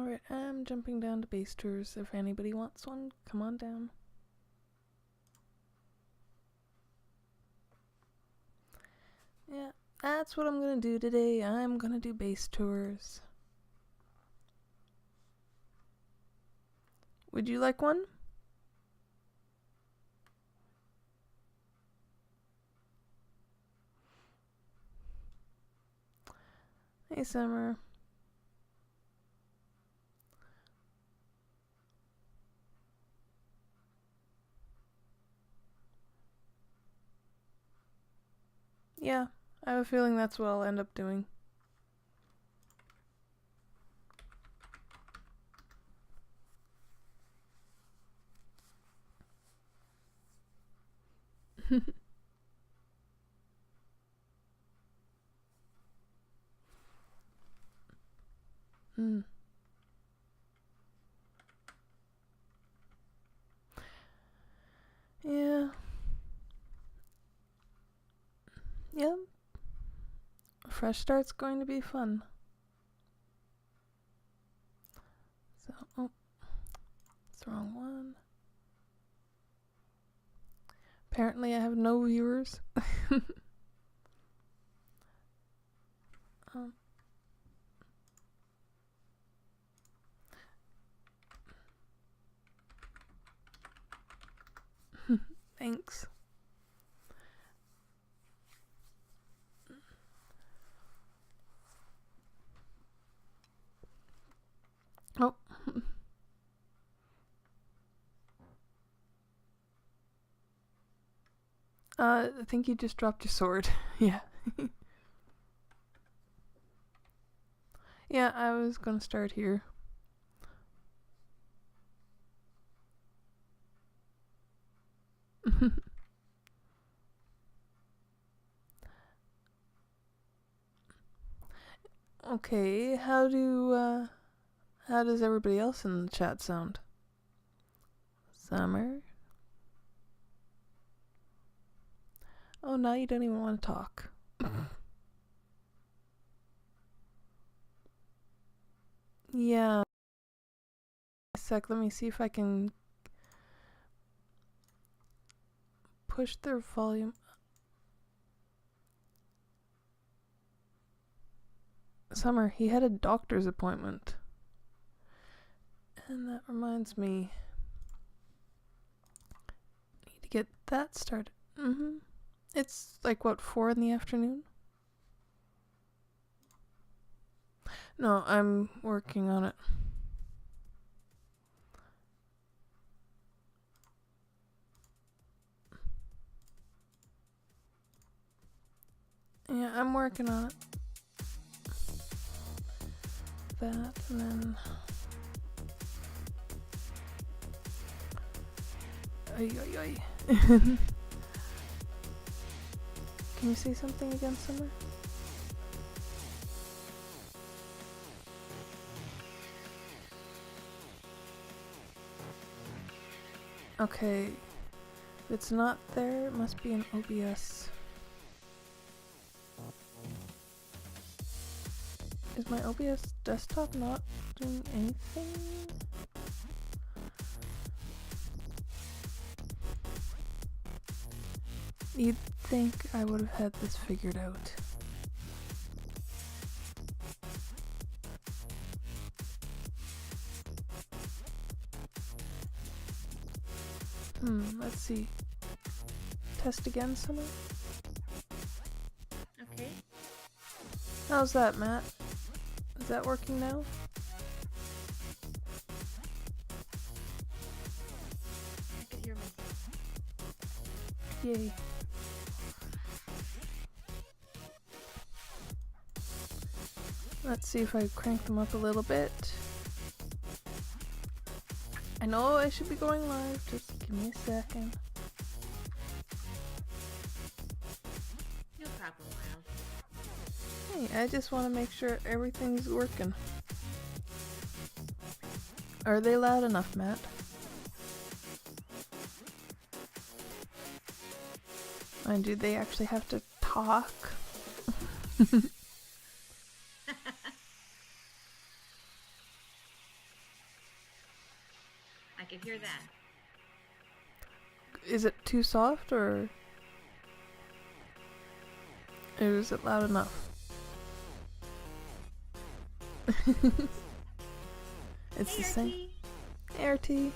Alright, I'm jumping down to base tours. If anybody wants one, come on down. Yeah, that's what I'm gonna do today. I'm gonna do base tours. Would you like one? Hey, Summer. Yeah, I have a feeling that's what I'll end up doing. Hmm. Yeah. Yep. Fresh start's going to be fun. So, oh, it's the wrong one. Apparently I have no viewers. um. Thanks. Oh. I think you just dropped your sword. Yeah. Yeah, I was gonna start here. Okay, how does everybody else in the chat sound? Summer? Oh, now you don't even want to talk. Yeah. A sec, let me see if I can push their volume. Summer, he had a doctor's appointment. And that reminds me. Need to get that started. It's like, what, 4 in the afternoon? No, I'm working on it. Yeah, I'm working on it. That, and then... Ay, ay, ay. Can you say something again, Summer? Okay. If it's not there, it must be an OBS. Is my OBS desktop not doing anything? You'd think I would have had this figured out. Let's see. Test again, Summer? Okay. How's that, Matt? Is that working now? I can hear myself. Yay. Let's see if I crank them up a little bit. I know I should be going live, just give me a second. No problem, Wild. Hey, I just want to make sure everything's working. Are they loud enough, Matt? Mind you, they actually have to talk. hear that? Is it too soft or is it loud enough? It's Hey, the same. RT. Hey, RT.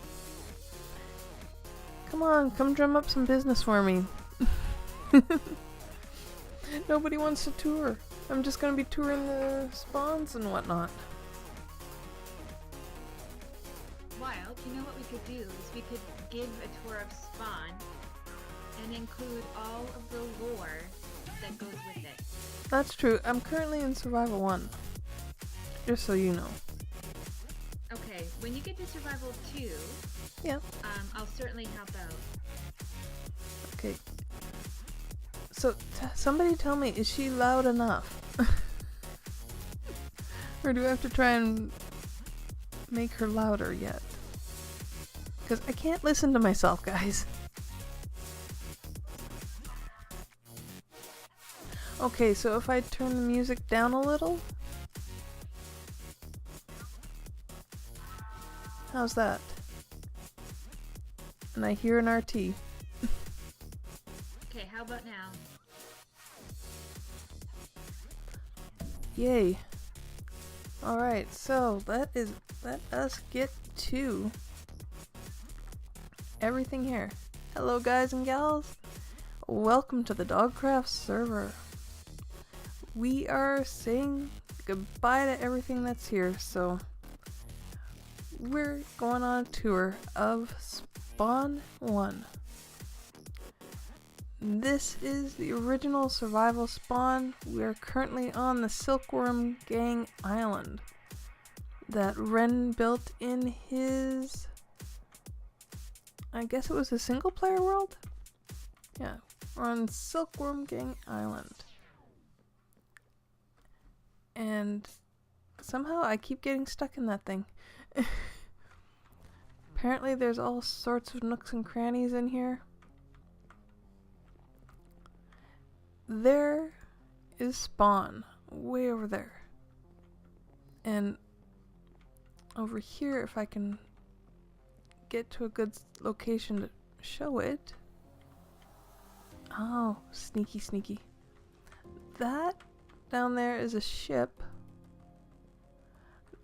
Come on, come drum up some business for me. Nobody wants to tour. I'm just gonna be touring the spawns and whatnot. Wild, you know what we could do is we could give a tour of Spawn and include all of the lore that goes with it. That's true. I'm currently in Survival 1. Just so you know. Okay, when you get to Survival 2, Yeah. I'll certainly help out. Okay. So, somebody tell me, is she loud enough? Or do I have to try and make her louder yet? Because I can't listen to myself, guys. Okay, so if I turn the music down a little? How's that? And I hear an RT. Okay, how about now? Yay. Alright, so let us get to everything here. Hello guys and gals. Welcome to the Dogcraft server. We are saying goodbye to everything that's here, so we're going on a tour of Spawn 1. This is the original survival spawn. We are currently on the Silkworm Gang Island that Ren built in his, I guess it was a single player world? Yeah, we're on Silkworm Gang Island. And somehow I keep getting stuck in that thing. Apparently there's all sorts of nooks and crannies in here. There is Spawn, way over there. And over here, if I can get to a good location to show it. Oh, sneaky, sneaky. That down there is a ship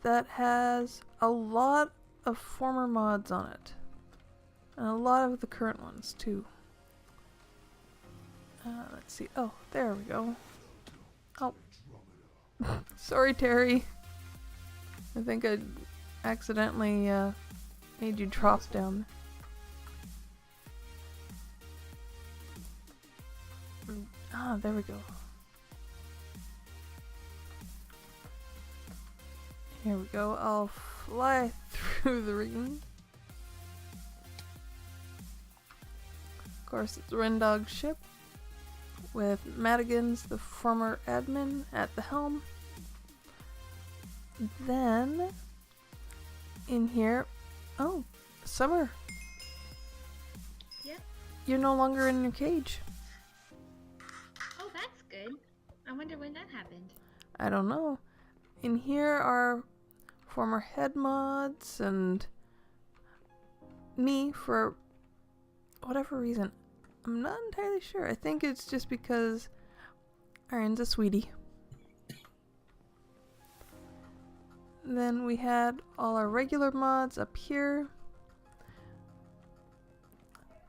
that has a lot of former mods on it. And a lot of the current ones, too. Let's see. Oh, there we go. Oh. Sorry, Terry. I think I accidentally made you drop down. Ah, there we go. Here we go. I'll fly through the rigging. Of course, it's Rendog's ship, with Madigan's, the former admin, at the helm. Then, in here, oh, Summer. Yep. You're no longer in your cage. Oh, that's good. I wonder when that happened. I don't know. In here are former head mods and me for whatever reason. I'm not entirely sure. I think it's just because Iron's a sweetie. Then we had all our regular mods up here.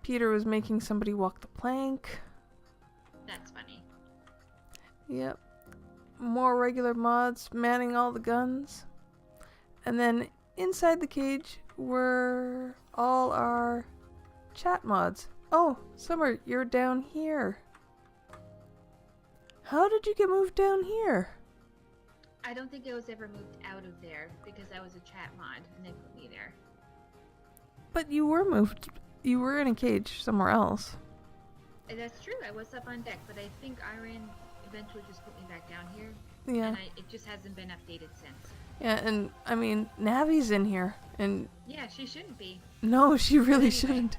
Peter was making somebody walk the plank. That's funny. Yep. More regular mods manning all the guns. And then inside the cage were all our chat mods. Oh, Summer, you're down here. How did you get moved down here? I don't think I was ever moved out of there because I was a chat mod and they put me there. But you were moved. You were in a cage somewhere else. And that's true. I was up on deck, but I think Iron eventually just put me back down here. Yeah. And it just hasn't been updated since. Yeah, and I mean, Navi's in here, and Yeah, she shouldn't be. no, she really Anyway. shouldn't.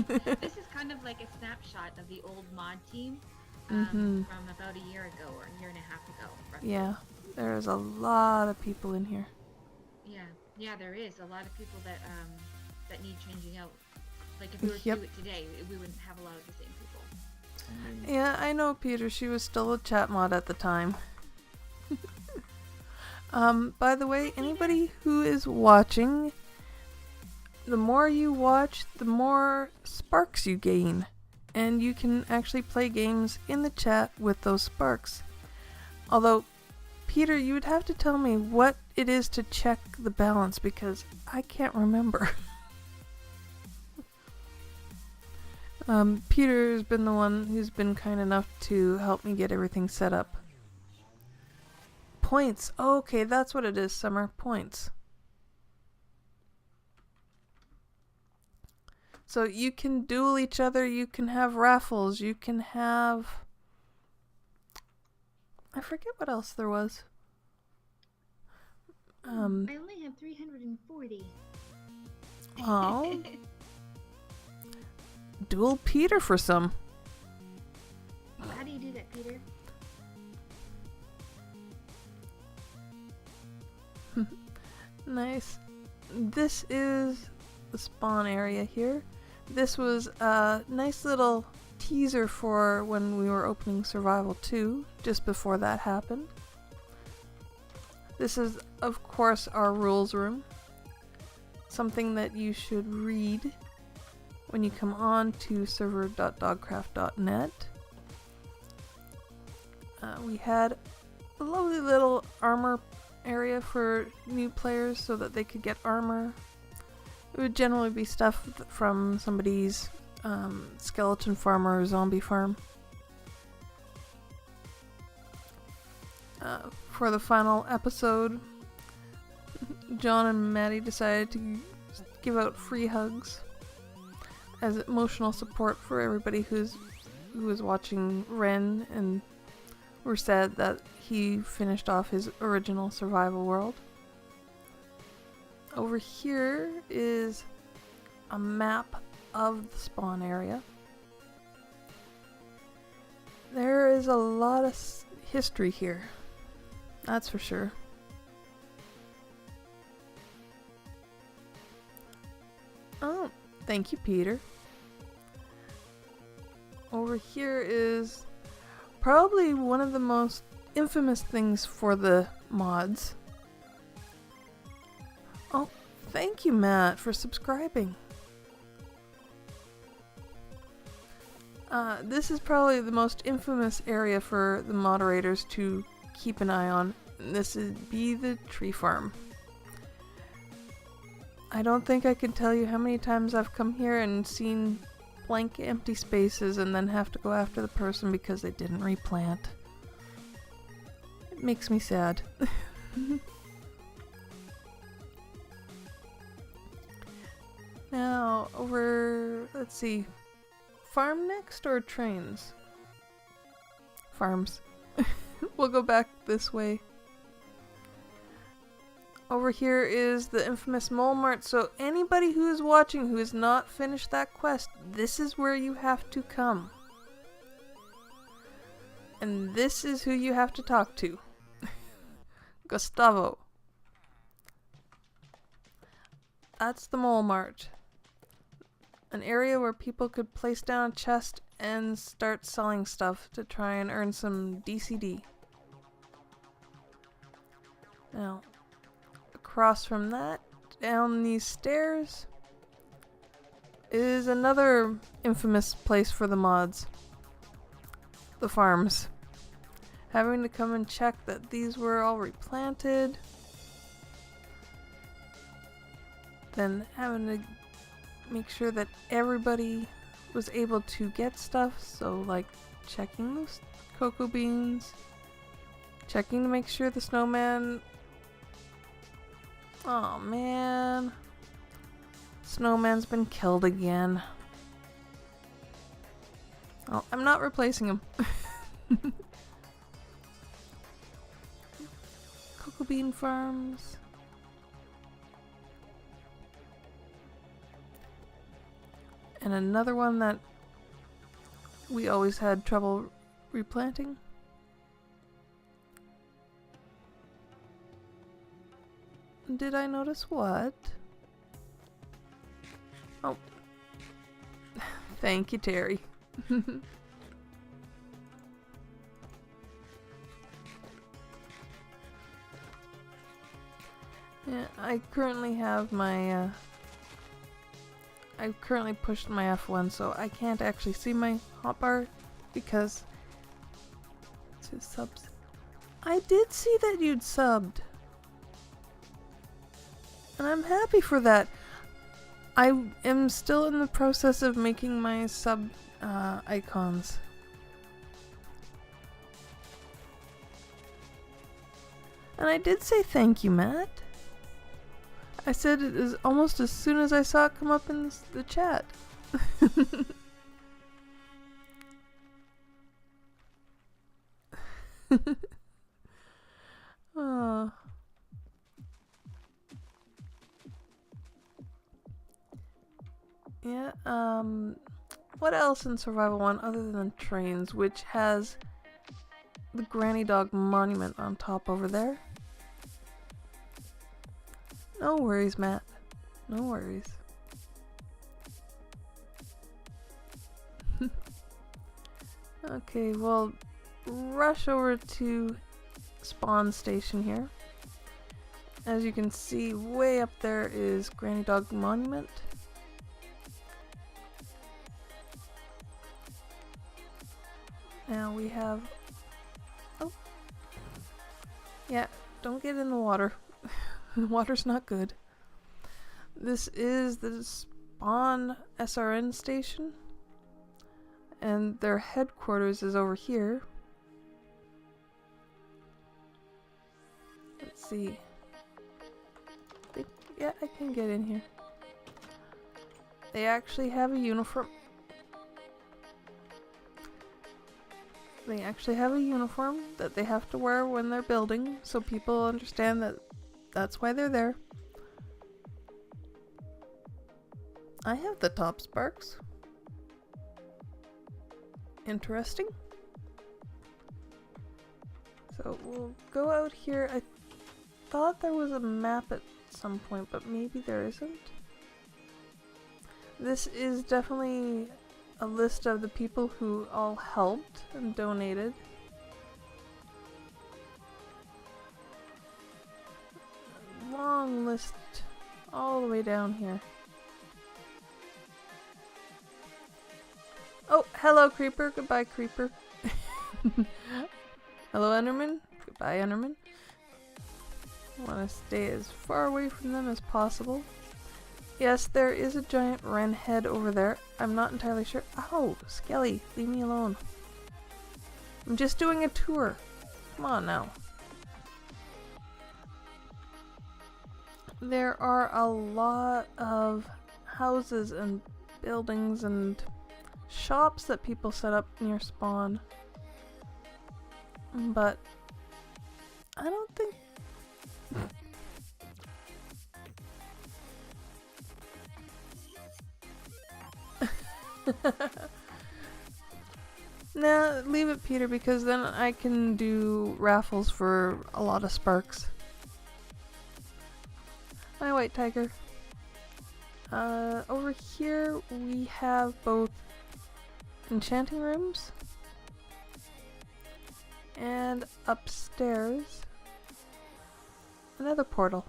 This is kind of like a snapshot of the old mod team Mhm. from about a year ago or a year and a half ago. Roughly. Yeah, there's a lot of people in here. Yeah, there is a lot of people that that need changing out. Like if we were to do it today, we wouldn't have a lot of the same people. Yeah, I know, Peter. She was still a chat mod at the time. By the way, anybody who is watching, the more you watch, the more sparks you gain. And you can actually play games in the chat with those sparks. Although, Peter, you would have to tell me what it is to check the balance, because I can't remember. Peter has been the one who's been kind enough to help me get everything set up. Points. Oh, okay, that's what it is, Summer. Points. So you can duel each other, you can have raffles, you can have... I forget what else there was. I only have 340. Oh. Duel Peter for some. How do you do that, Peter? Nice. This is the spawn area here. This was a nice little teaser for when we were opening Survival 2, just before that happened. This is, of course, our rules room. Something that you should read when you come on to server.dogcraft.net. We had a lovely little armor area for new players so that they could get armor. It would generally be stuff from somebody's skeleton farm or zombie farm. For the final episode, John and Maddie decided to give out free hugs as emotional support for everybody who was watching Ren and were sad that he finished off his original survival world. Over here is a map of the spawn area. There is a lot of history here, that's for sure. Oh, thank you, Peter. Over here is probably one of the most infamous things for the mods. Oh, thank you, Matt, for subscribing. This is probably the most infamous area for the moderators to keep an eye on. This would be the tree farm. I don't think I can tell you how many times I've come here and seen blank empty spaces and then have to go after the person because they didn't replant. It makes me sad. Now, over, let's see, farm next or trains? Farms. We'll go back this way. Over here is the infamous Mole Mart, so anybody who is watching who has not finished that quest, this is where you have to come. And this is who you have to talk to. Gustavo. That's the Mole Mart. An area where people could place down a chest and start selling stuff to try and earn some DCD. Now, across from that, down these stairs, is another infamous place for the mods. The farms. Having to come and check that these were all replanted. Then having to make sure that everybody was able to get stuff, so like checking those cocoa beans, checking to make sure the snowman... Oh man, snowman's been killed again. Oh, I'm not replacing him. Cocoa bean farms. And another one that we always had trouble replanting. Did I notice what? Thank you, Terry. Yeah, I currently have my, I've currently pushed my F1, so I can't actually see my hotbar because it's his subs. I did see that you'd subbed. And I'm happy for that. I am still in the process of making my sub icons. And I did say thank you, Matt. I said it as almost as soon as I saw it come up in the chat. Oh. Yeah, what else in Survival 1 other than trains, which has the Granny Dog monument on top over there? No worries, Matt. No worries. Okay, well, rush over to spawn station here. As you can see, way up there is Granny Dog monument. Now we have... Oh. Yeah, don't get in the water. The water's not good. This is the spawn SRN station. And their headquarters is over here. Let's see. Yeah, I can get in here. They actually have a uniform. They actually have a uniform that they have to wear when they're building, so people understand that that's why they're there. I have the top sparks. Interesting. So we'll go out here. I thought there was a map at some point, but maybe there isn't. This is definitely a list of the people who all helped and donated. Long list all the way down here. Oh, hello Creeper. Goodbye Creeper. Hello Enderman. Goodbye Enderman. I want to stay as far away from them as possible. Yes, there is a giant wren head over there. I'm not entirely sure. Oh, Skelly, leave me alone. I'm just doing a tour. Come on now. There are a lot of houses and buildings and shops that people set up near spawn. But I don't think... Nah, leave it Peter, because then I can do raffles for a lot of sparks. Hi White Tiger. Over here we have both enchanting rooms and upstairs another portal.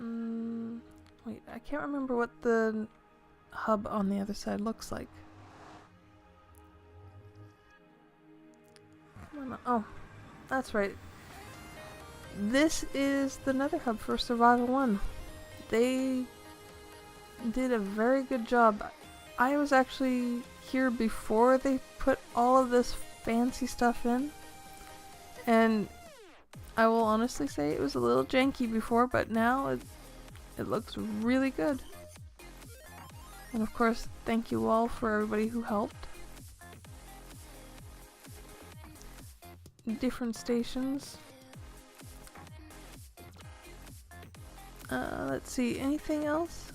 Wait, I can't remember what the hub on the other side looks like. Oh, that's right. This is the Nether Hub for Survival 1. They did a very good job. I was actually here before they put all of this fancy stuff in. And I will honestly say it was a little janky before, but now it looks really good. And of course, thank you all for everybody who helped. Different stations. Let's see, anything else?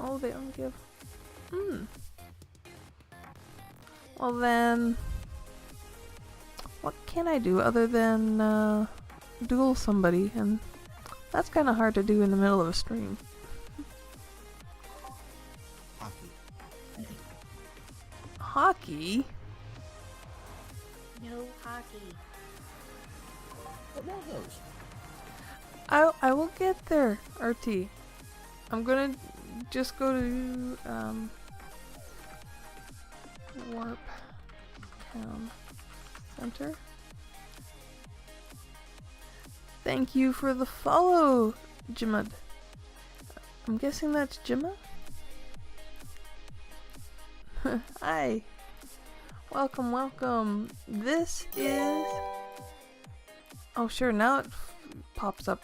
Oh, they don't give. Well then, what can I do other than duel somebody and That's kind of hard to do in the middle of a stream. Hockey. Hockey? No hockey. What about those? I will get there, RT. I'm gonna just go to Warp Town Center. Thank you for the follow, Jimad. I'm guessing that's Jimma? Hi. Welcome, welcome. This is... Oh sure, now it pops up.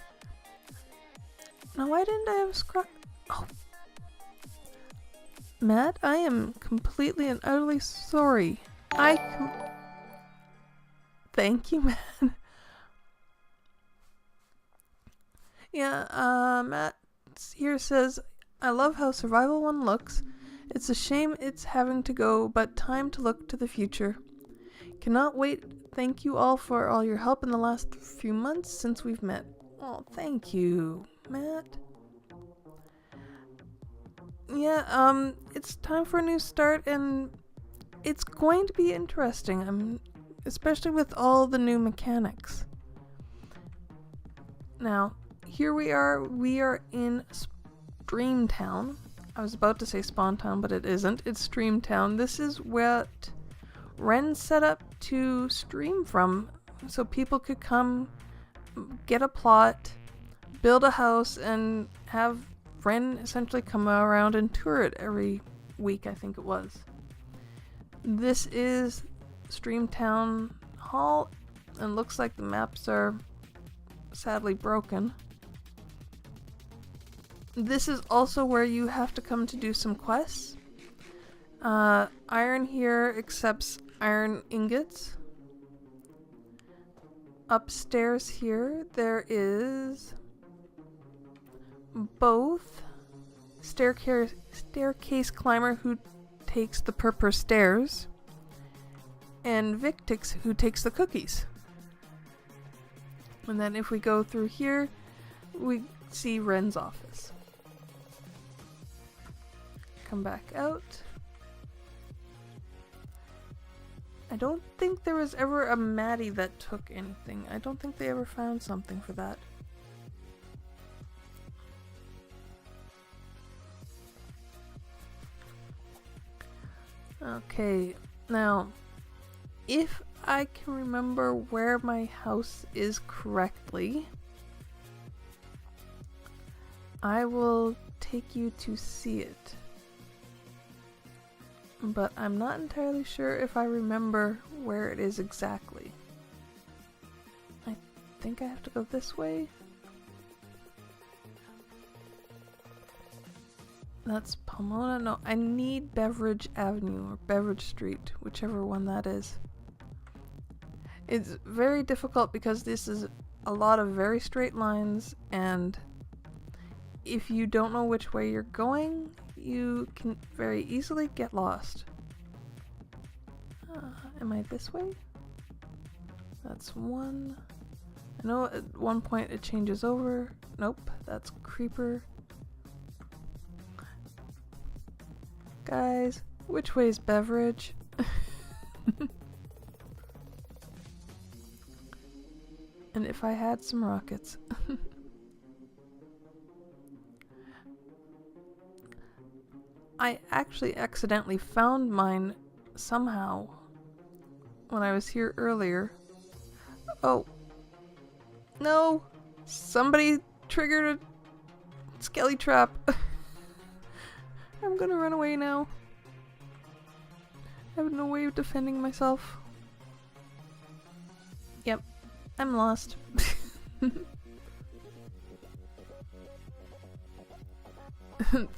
Now why didn't I have scrub? Oh. Matt, I am completely and utterly sorry. Thank you, man. Yeah, Matt here says, I love how Survival 1 looks. It's a shame it's having to go, but time to look to the future. Cannot wait. Thank you all for all your help in the last few months since we've met. Oh, thank you, Matt. Yeah, it's time for a new start, and it's going to be interesting. Especially with all the new mechanics. Now, here we are in Streamtown. I was about to say Spawn Town, but it isn't. It's Streamtown. This is what Ren set up to stream from, so people could come, get a plot, build a house, and have Ren essentially come around and tour it every week, I think it was. This is Streamtown Hall, and looks like the maps are sadly broken. This is also where you have to come to do some quests. Iron here accepts iron ingots. Upstairs here there is both staircase climber who takes the purple stairs and Victix who takes the cookies. And then if we go through here, we see Ren's office. Come back out. I don't think there was ever a Maddie that took anything. I don't think they ever found something for that. Okay, now, if I can remember where my house is correctly, I will take you to see it. But I'm not entirely sure if I remember where it is exactly. I think I have to go this way. That's Pomona? No, I need Beverage Avenue or Beverage Street, whichever one that is. It's very difficult because this is a lot of very straight lines, and if you don't know which way you're going, you can very easily get lost. Am I this way? That's one. I know at one point it changes over. Nope, that's Creeper. Guys, which way is Beverage? And if I had some rockets. I actually accidentally found mine somehow when I was here earlier. Oh. No! Somebody triggered a skelly trap. I'm gonna run away now. I have no way of defending myself. Yep. I'm lost.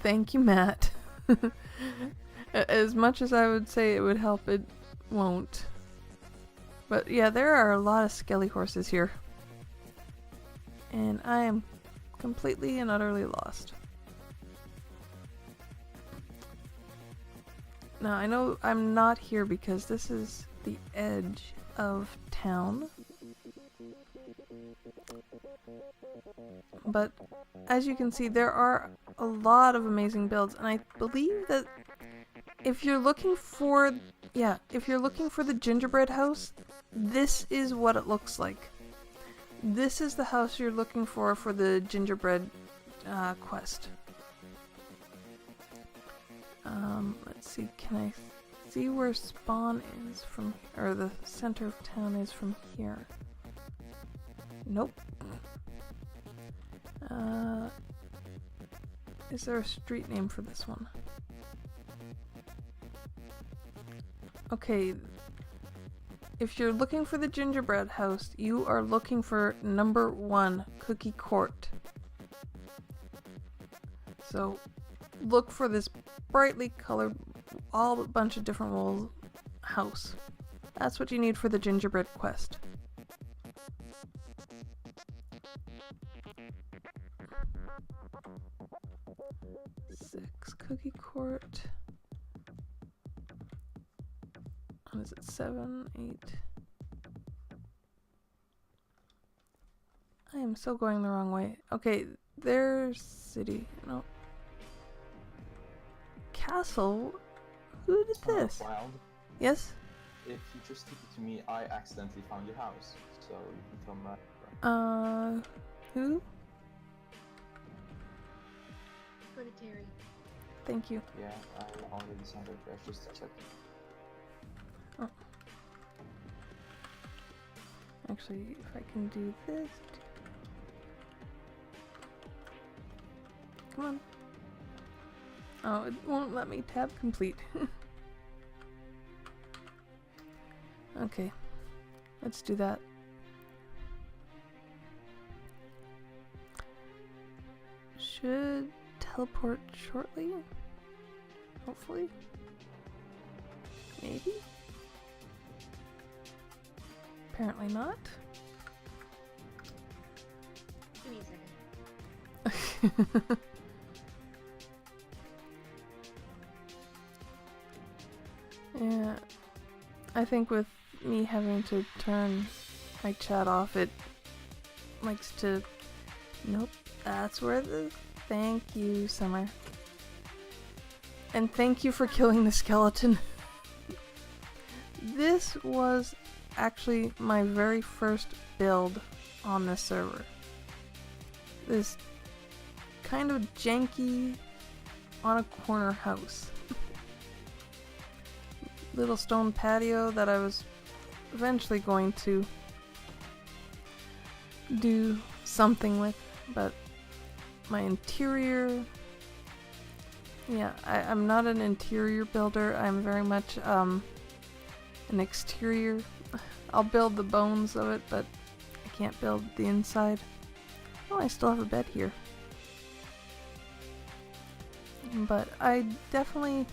Thank you, Matt. As much as I would say it would help, it won't. But yeah, there are a lot of skelly horses here. And I am completely and utterly lost. Now, I know I'm not here because this is the edge of town. But as you can see, there are a lot of amazing builds, and I believe that if you're looking for, if you're looking for the gingerbread house, this is what it looks like. This is the house you're looking for the gingerbread quest. Let's see, can I see where spawn is from, or the center of town is from here? Nope. Is there a street name for this one? Okay, if you're looking for the gingerbread house, you are looking for number 1, Cookie Court. So, look for this brightly colored, all a bunch of different walls house. That's what you need for the gingerbread quest. Cookie Court. What is it? 7, 8. I am so going the wrong way. Okay, there's city. No. Castle? Who did this? Wild. Yes? If you just stick it to me, I accidentally found your house. So you can come back. Who? Go to Terry. Thank you. Yeah, I already signed up. I just accepted. Oh. Actually, if I can do this. Come on. Oh, it won't let me tab complete. Okay. Let's do that. Should teleport shortly? Hopefully? Maybe? Apparently not. Give me a second. Yeah, I think with me having to turn my chat off, it likes to... Nope, that's where the... Thank you, Summer. And thank you for killing the skeleton. This was actually my very first build on this server. This kind of janky on a corner house. Little stone patio that I was eventually going to do something with, but my interior... Yeah, I'm not an interior builder. I'm very much an exterior. I'll build the bones of it, but I can't build the inside. Oh, I still have a bed here. But I definitely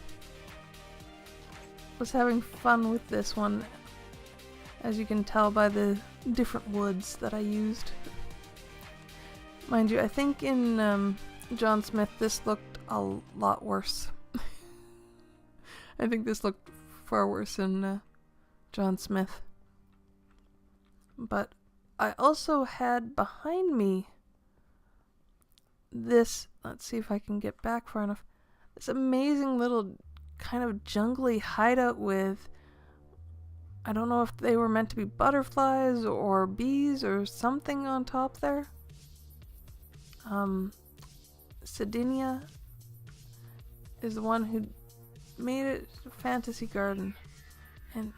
was having fun with this one, as you can tell by the different woods that I used. Mind you, I think in John Smith this looked a lot worse. I think this looked far worse in John Smith. But I also had behind me this, let's see if I can get back far enough, this amazing little kind of jungly hideout with, I don't know if they were meant to be butterflies or bees or something on top there. Sidinia is the one who made it a fantasy garden, and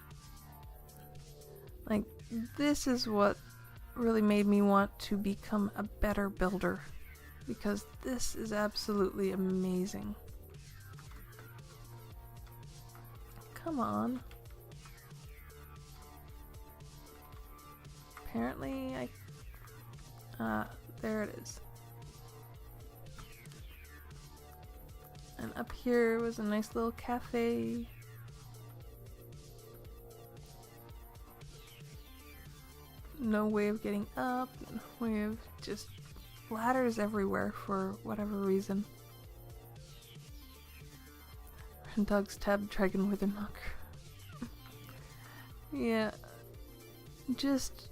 like this is what really made me want to become a better builder, because this is absolutely amazing. Come on. Apparently there it is. And up here was a nice little cafe. No way of getting up, no way of, just ladders everywhere for whatever reason. And Doug's tab dragon with a knocker. Yeah, just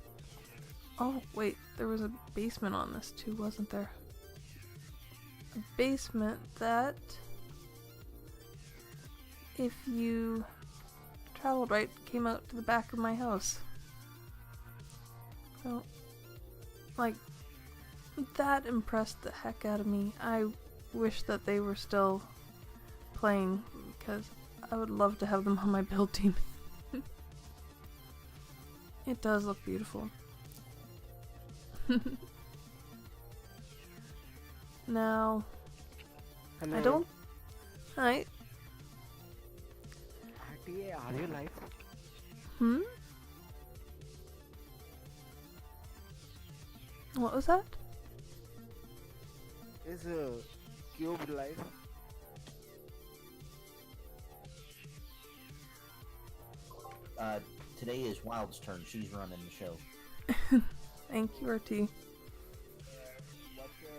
Oh, wait, there was a basement on this too, wasn't there? A basement that, if you traveled right, came out to the back of my house. So, like, that impressed the heck out of me. I wish that they were still playing, because I would love to have them on my build team. It does look beautiful. Now, Hello. I don't... Hi. RTA, are you live? Hmm? What was that? Is Cube live? Today is Wild's turn. She's running the show. Thank you, RT. What's your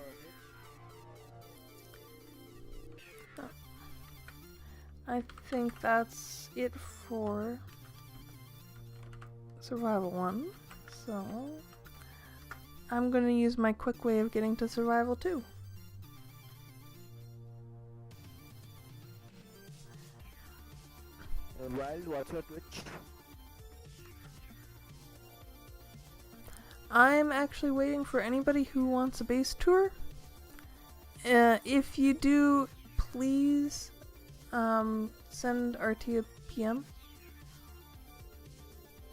hit? I think that's it for Survival 1. So, I'm gonna use my quick way of getting to Survival 2. Wild, what's your Twitch? I'm actually waiting for anybody who wants a base tour. If you do, please send RT a PM.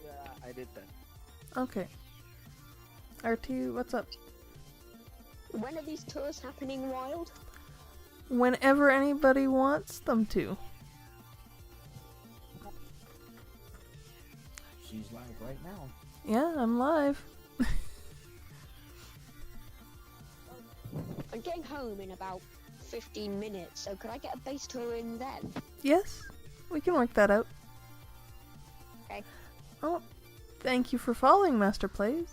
Yeah, I did that. Okay. RT, what's up? When are these tours happening, Wild? Whenever anybody wants them to. She's live right now. Yeah, I'm live. I'm getting home in about 15 minutes, so could I get a base tour in then? Yes, we can work that out. Okay. Oh, thank you for following Master Plays.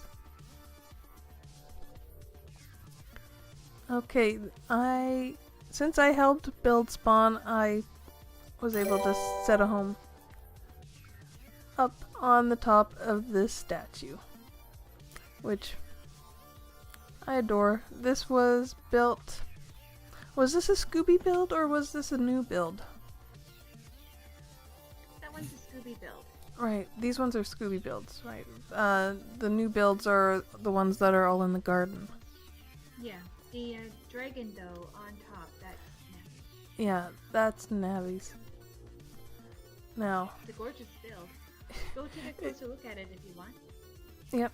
Okay, since I helped build Spawn, I was able to set a home up on the top of this statue, which I adore. This was built... Was this a Scooby build or was this a new build? That one's a Scooby build. Right, these ones are Scooby builds, right? The new builds are the ones that are all in the garden. Yeah, the dragon though on top. That's Yeah, that's Navi's. Now, it's a gorgeous build. Go take a closer look at it if you want. yep.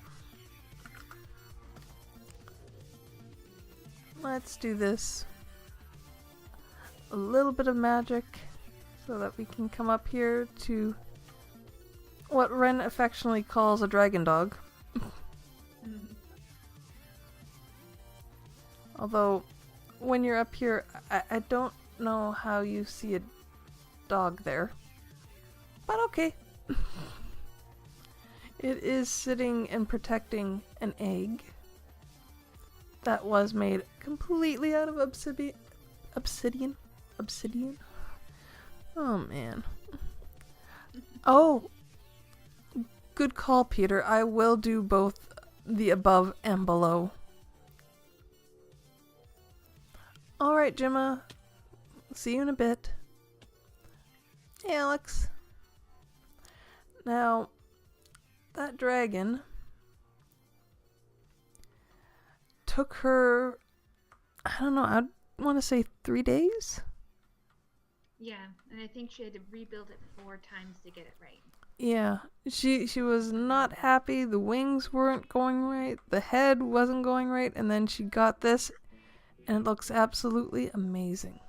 Let's do this. A little bit of magic so that we can come up here to what Ren affectionately calls a dragon dog. Although, when you're up here, I don't know how you see a dog there. But okay. It is sitting and protecting an egg that was made completely out of obsidian. Obsidian? Oh man. Oh! Good call, Peter. I will do both the above and below. Alright, Gemma. See you in a bit. Hey, Alex. Now, that dragon took her, I don't know, I'd want to say 3 days? Yeah, and I think she had to rebuild it 4 times to get it right. Yeah, she was not happy, the wings weren't going right, the head wasn't going right, and then she got this, and it looks absolutely amazing.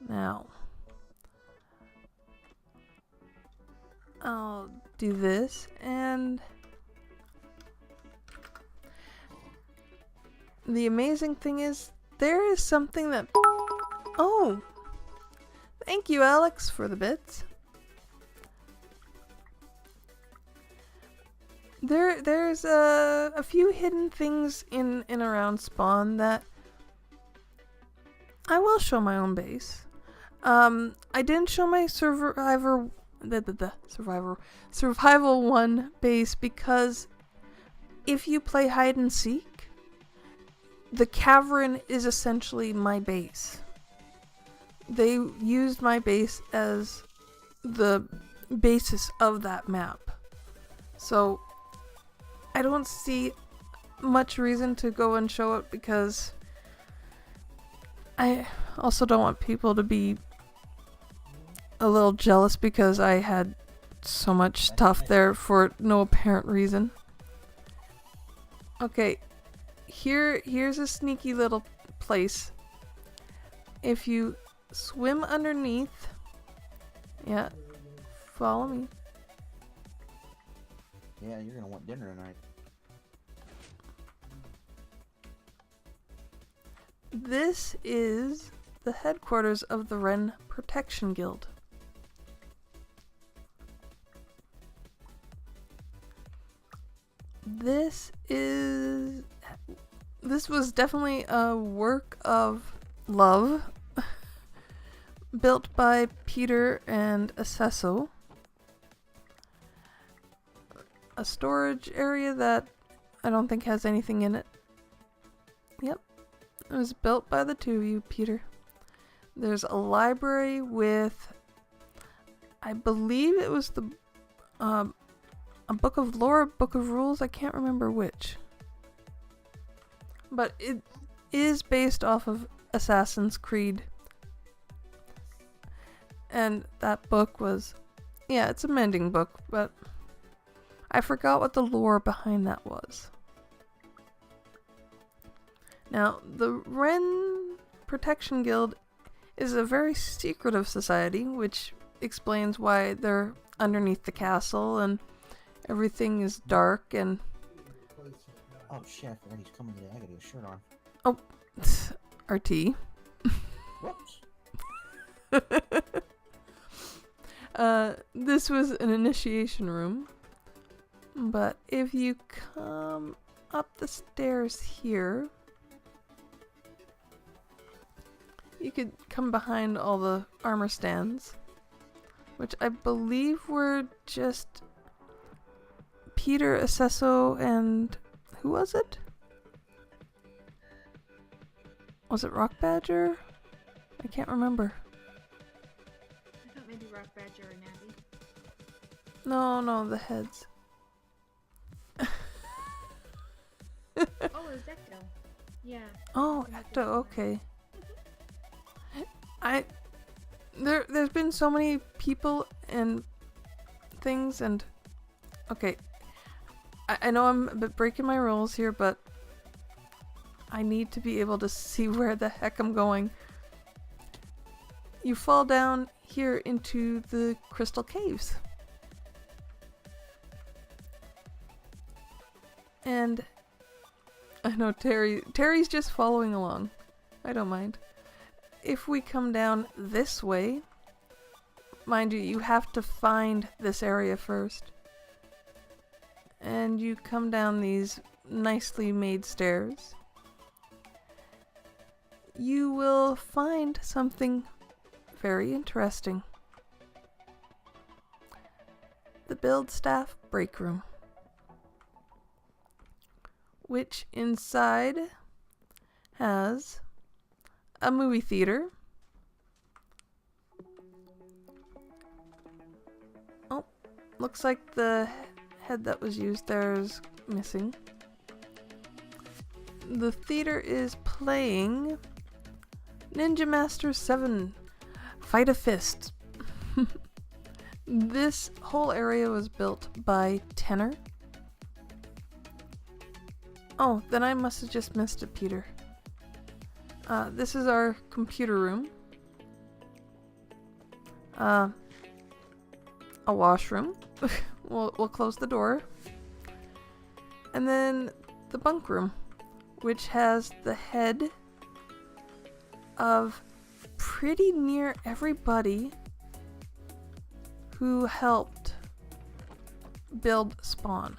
Now, I'll do this, and the amazing thing is, there is something that... Oh! Thank you, Alex, for the bits. There's a few hidden things in and around Spawn that I will show my own base. I didn't show my Survivor the survival 1 base, because if you play hide and seek, the Cavern is essentially my base. They used my base as the basis of that map. So I don't see much reason to go and show it, because I also don't want people to be a little jealous because I had so much stuff there for no apparent reason. Okay, here's a sneaky little place. If you swim underneath, yeah, follow me. Yeah, you're gonna want dinner tonight. This is the headquarters of the Wren Protection Guild. This was definitely a work of love built by Peter and Acesso. A storage area that I don't think has anything in it. Yep. It was built by the two of you, Peter. There's a library with, I believe it was the a book of lore, a book of rules, I can't remember which. But it is based off of Assassin's Creed. And that book was, yeah, it's a mending book, but I forgot what the lore behind that was. Now, the Wren Protection Guild is a very secretive society, which explains why they're underneath the castle and everything is dark and... Oh shit, I forgot he's coming today. I gotta get a shirt on. Oh, RT. Whoops. This was an initiation room, but if you come up the stairs here, you could come behind all the armor stands, which I believe were just Peter, Acesso, and who was it? Was it Rock Badger? I can't remember. I thought maybe Rock Badger or Nabby. No, the heads. Oh, it was Ecto. Yeah. Oh, Ecto, okay. There's been so many people and things, and okay, I know I'm a bit breaking my rules here, but I need to be able to see where the heck I'm going. You fall down here into the crystal caves. And I know Terry's just following along. I don't mind. If we come down this way, mind you, you have to find this area first. And you come down these nicely made stairs. You will find something very interesting. The Build Staff Break Room, which inside has a movie theater. Oh, looks like the head that was used there is missing. The theater is playing Ninja Master 7 Fight a Fist. This whole area was built by Tenor. Oh, then I must have just missed it, Peter. This is our computer room. A washroom. we'll close the door. And then the bunk room, which has the head of pretty near everybody who helped build Spawn.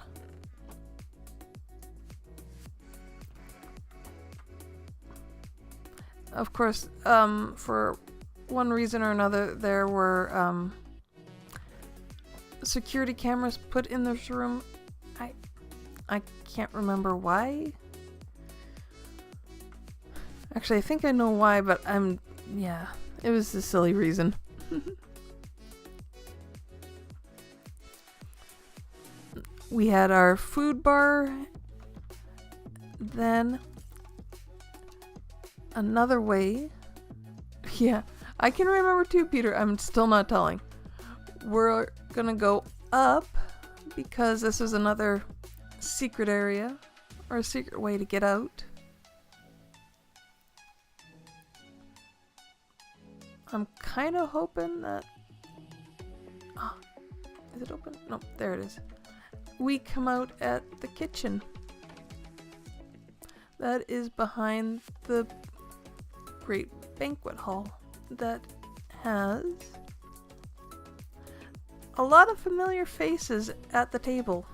Of course, for one reason or another, there were security cameras put in this room. I can't remember why. Actually, I think I know why, but yeah, it was a silly reason. We had our food bar, then another way. Yeah, I can remember too, Peter. I'm still not telling. We're gonna go up because this is another secret area or a secret way to get out. I'm kind of hoping that... Oh, is it open? No, there it is. We come out at the kitchen. That is behind the great banquet hall that has a lot of familiar faces at the table.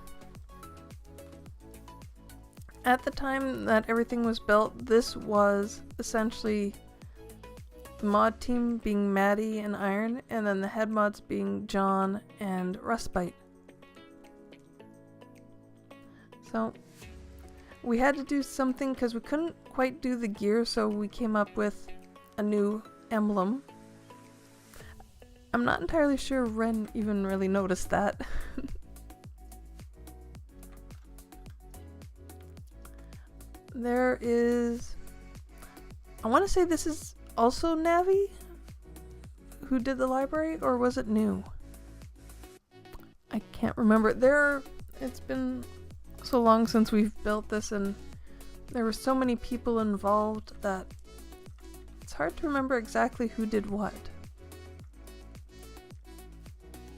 At the time that everything was built, this was essentially the mod team being Maddie and Iron, and then the head mods being John and Rustbite. So we had to do something because we couldn't quite do the gear, so we came up with a new emblem. I'm not entirely sure Ren even really noticed that. There is... I want to say this is also Navi who did the library, or was it new? I can't remember. It's been so long since we've built this, and there were so many people involved that it's hard to remember exactly who did what.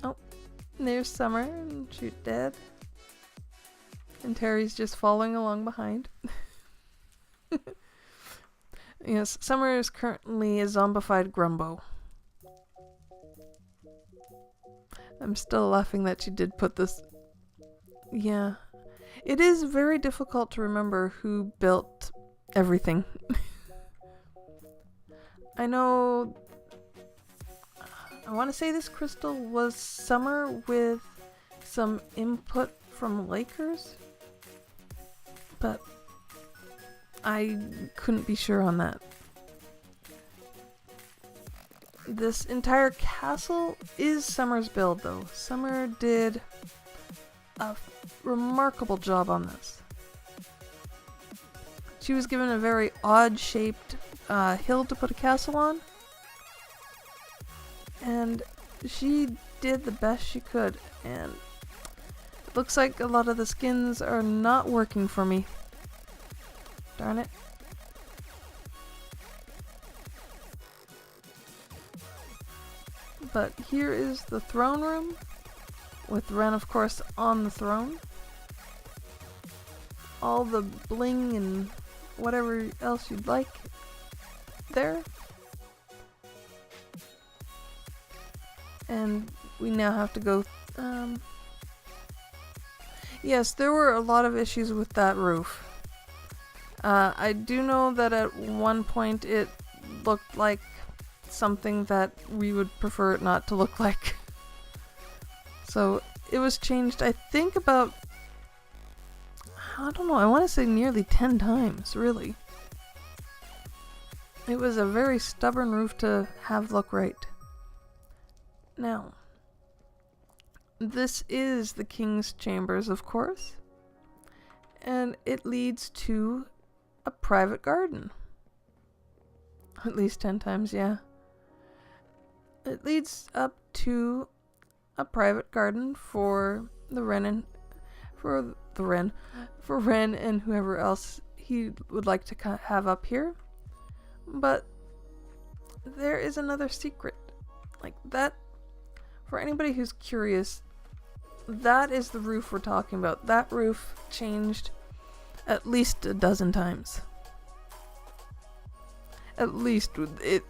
Oh, there's Summer, and she's dead. And Terry's just following along behind. Yes, Summer is currently a zombified Grumbo. I'm still laughing that she did put this... Yeah. It is very difficult to remember who built everything. I know... I want to say this crystal was Summer with some input from Lakers, but I couldn't be sure on that. This entire castle is Summer's build, though. Summer did a remarkable job on this. She was given a very odd-shaped hill to put a castle on, and she did the best she could, and it looks like a lot of the skins are not working for me. Darn it. But here is the throne room, with Ren, of course, on the throne. All the bling and whatever else you'd like there. And we now have to go... Yes, there were a lot of issues with that roof. I do know that at one point it looked like something that we would prefer it not to look like. So it was changed, I think, about... I don't know, I want to say nearly 10 times, really. It was a very stubborn roof to have look right. Now, this is the King's Chambers, of course, and it leads to a private garden. At least 10 times, yeah. It leads up to a private garden for Ren and whoever else he would like to have up here. But there is another secret. Like that, for anybody who's curious, that is the roof we're talking about. That roof changed at least a dozen times. At least it.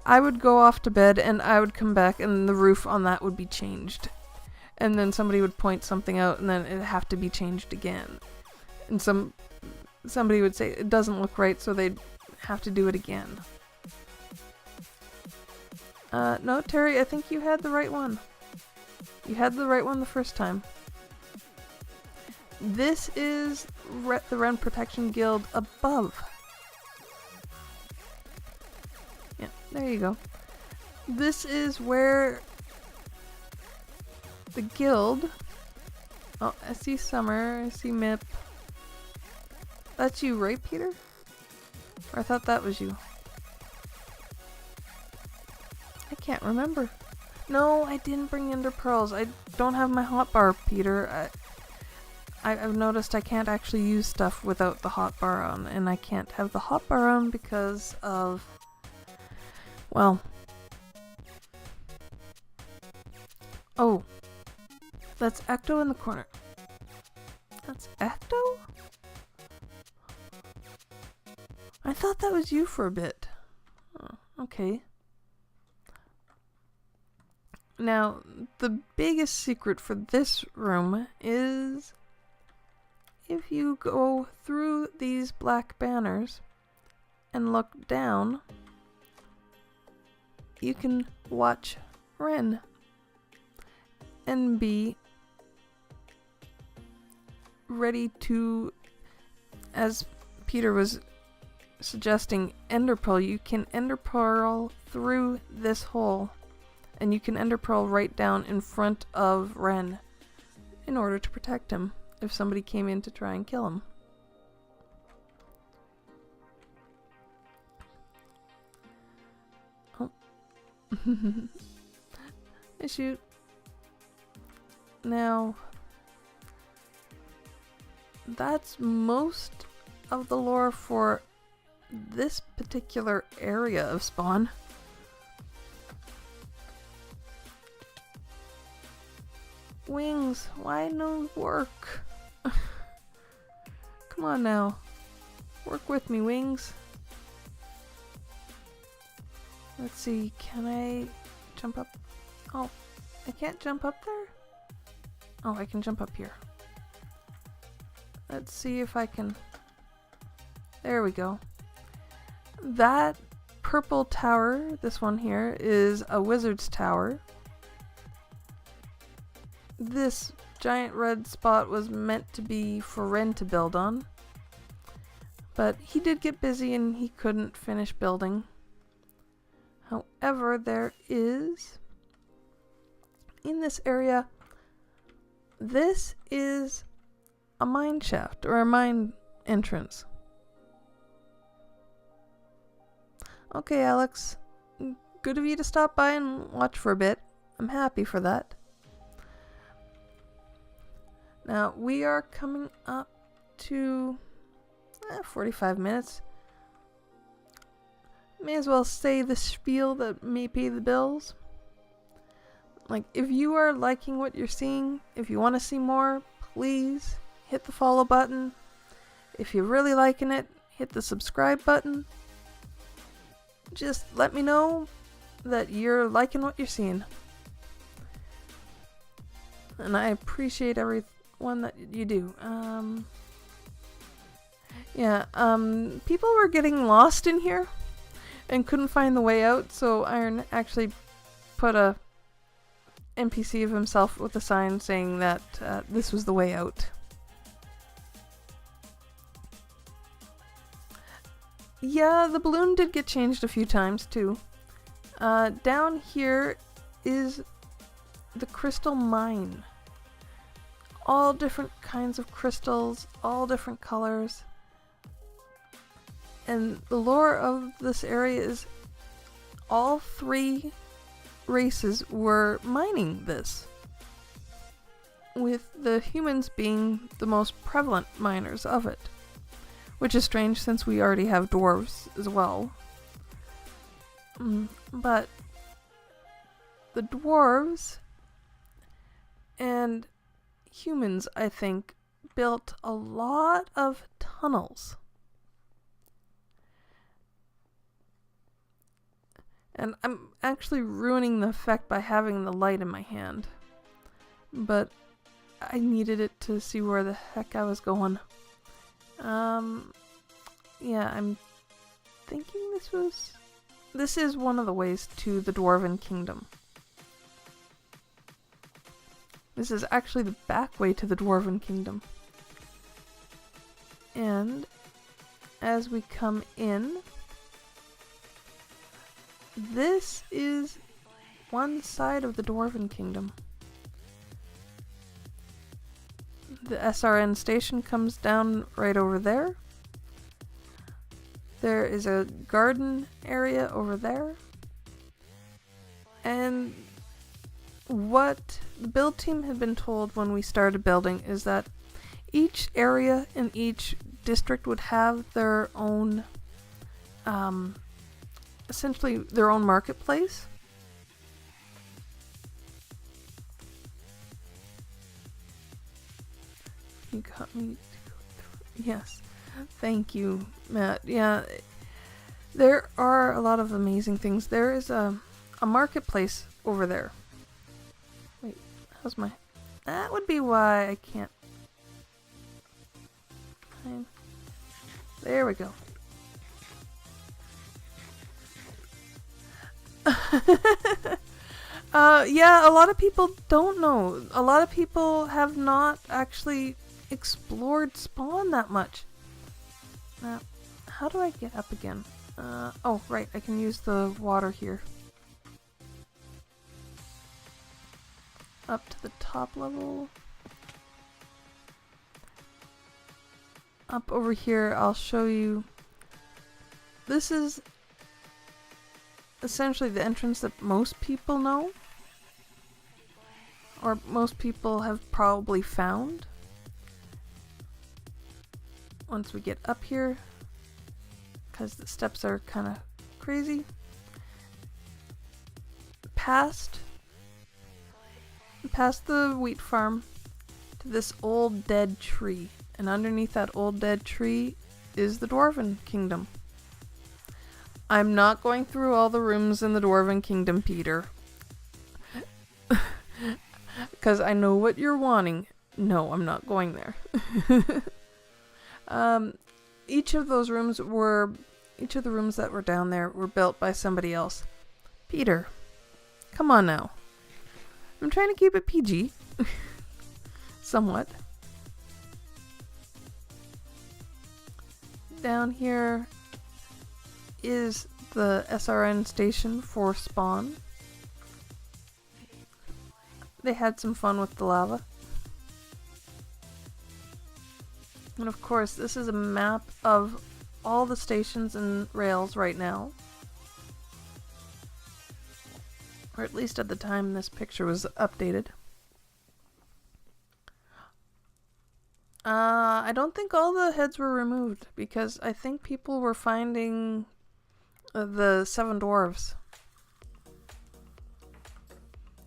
I would go off to bed and I would come back and the roof on that would be changed. And then somebody would point something out and then it'd have to be changed again. And somebody would say it doesn't look right, so they'd have to do it again. No, Terry, I think you had the right one. You had the right one the first time. This is the Ren Protection Guild above. Yeah, there you go. This is where the guild... Oh, I see Summer, I see Mip. That's you, right, Peter? Or I thought that was you. I can't remember. No, I didn't bring Ender Pearls. I don't have my hotbar, Peter. I've noticed I can't actually use stuff without the hotbar on, and I can't have the hotbar on because of... Well... Oh. That's Ecto in the corner. That's Ecto? I thought that was you for a bit. Oh, okay. Now, the biggest secret for this room is if you go through these black banners and look down, you can watch Ren and be ready to, as Peter was suggesting, Ender Pearl. You can Ender Pearl through this hole, and you can Ender Pearl right down in front of Ren in order to protect him if somebody came in to try and kill him. Oh. I shoot. Now, that's most of the lore for this particular area of Spawn. Wings, why no work? Come on now. Work with me, Wings. Let's see, can I jump up? Oh, I can't jump up there? Oh, I can jump up here. Let's see if I can... There we go. That purple tower, this one here, is a wizard's tower. This giant red spot was meant to be for Ren to build on. But he did get busy and he couldn't finish building. However, there is... in this area... This is a mine shaft, or a mine entrance. Okay, Alex. Good of you to stop by and watch for a bit. I'm happy for that. Now, we are coming up to 45 minutes. May as well say the spiel that may pay the bills. Like, if you are liking what you're seeing, if you want to see more, please hit the follow button. If you're really liking it, hit the subscribe button. Just let me know that you're liking what you're seeing. And I appreciate everyone that you do. People were getting lost in here and couldn't find the way out, so Iron actually put a NPC of himself with a sign saying that this was the way out. Yeah, the balloon did get changed a few times too. Down here is the crystal mine. All different kinds of crystals, all different colors. And the lore of this area is all three races were mining this, with the humans being the most prevalent miners of it, which is strange since we already have dwarves as well. But the dwarves and humans, I think, built a lot of tunnels. And I'm actually ruining the effect by having the light in my hand. But I needed it to see where the heck I was going. Yeah, I'm thinking this is one of the ways to the Dwarven Kingdom. This is actually the back way to the Dwarven Kingdom. And as we come in, this is one side of the Dwarven Kingdom. The SRN station comes down right over there. There is a garden area over there. And what the build team had been told when we started building is that each area in each district would have their own, essentially their own marketplace. You got me to go through. Yes. Thank you, Matt. Yeah, there are a lot of amazing things. There is a marketplace over there. Wait, how's my... That would be why I can't... There we go. Yeah, a lot of people don't know. A lot of people have not actually explored spawn that much. Now, how do I get up again? Oh, right, I can use the water here. Up to the top level. Up over here, I'll show you. This is essentially the entrance that most people know. Or most people have probably found. Once we get up here, because the steps are kind of crazy, past the wheat farm to this old dead tree, and underneath that old dead tree is the Dwarven Kingdom. I'm not going through all the rooms in the Dwarven Kingdom, Peter, because I know what you're wanting. No, I'm not going there. Each of the rooms that were down there were built by somebody else. Peter, come on now. I'm trying to keep it PG. Somewhat. Down here is the SRN station for spawn. They had some fun with the lava. And of course, this is a map of all the stations and rails right now. Or at least at the time this picture was updated. I don't think all the heads were removed, because I think people were finding the 7 dwarves.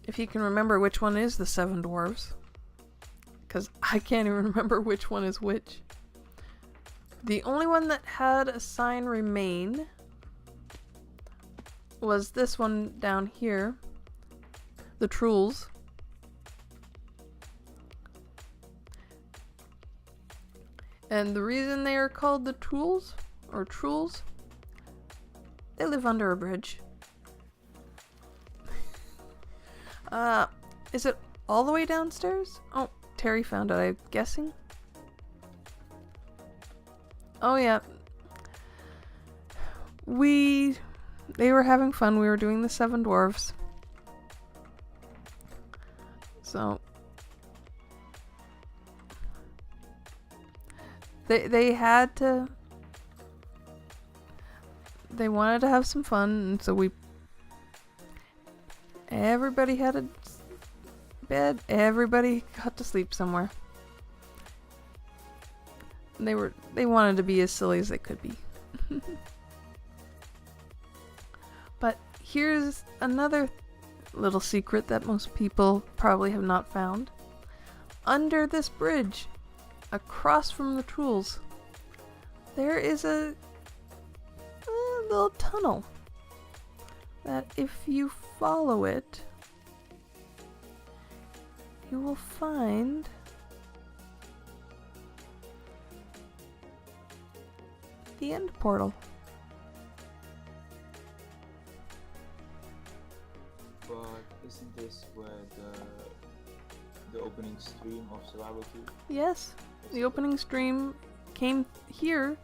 If you can remember which one is the 7 dwarves. Because I can't even remember which one is which. The only one that had a sign remain was this one down here. The Trulls. And the reason they are called the Trulls, or Trulls, they live under a bridge. Is it all the way downstairs? Oh, Terry found it, I'm guessing. Oh yeah. They were having fun. We were doing the 7 dwarves. So they had to. They wanted to have some fun, and so everybody had a bed. Everybody got to sleep somewhere. They wanted to be as silly as they could be. But here's another little secret that most people probably have not found. Under this bridge, across from the Trulls, there is a little tunnel that if you follow it, you will find the end portal. But isn't this where the opening stream of Survival 2? Yes, the opening stream came here,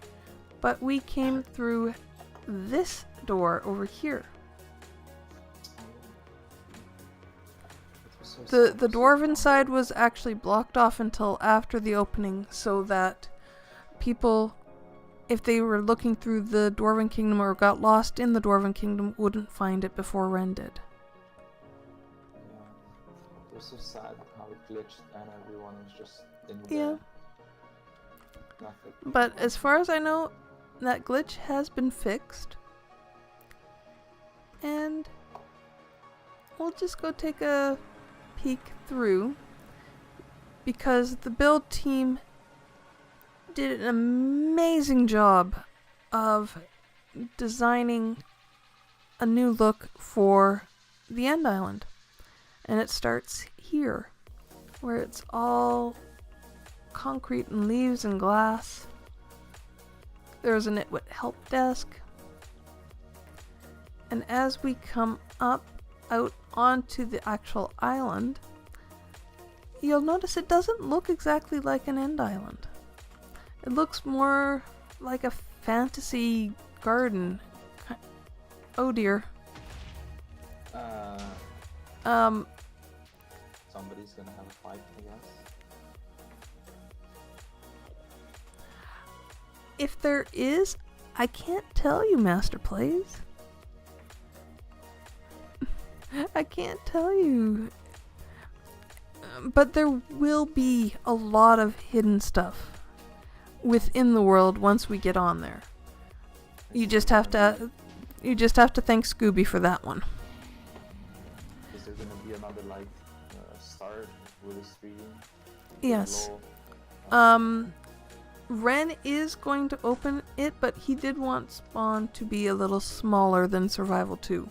but we came through this door over here. The dwarven side was actually blocked off until after the opening, so that people, if they were looking through the Dwarven Kingdom or got lost in the Dwarven Kingdom, wouldn't find it before Ren did. Yeah. It was so sad how it glitched and everyone was just in Yeah. nothing. But as far as I know, that glitch has been fixed. And we'll just go take a peek through, because the build team did an amazing job of designing a new look for the End Island. And it starts here, where it's all concrete and leaves and glass. There's a Nitwit help desk. And as we come up out onto the actual island, you'll notice it doesn't look exactly like an End Island. It looks more like a fantasy garden. Oh dear. Somebody's gonna have a fight, I guess. If there is, I can't tell you, Master Plays. I can't tell you. But there will be a lot of hidden stuff within the world once we get on there. You just have to thank Scooby for that one. Is there gonna be another like start with a stream? Yes. Ren is going to open it, but he did want Spawn to be a little smaller than Survival 2.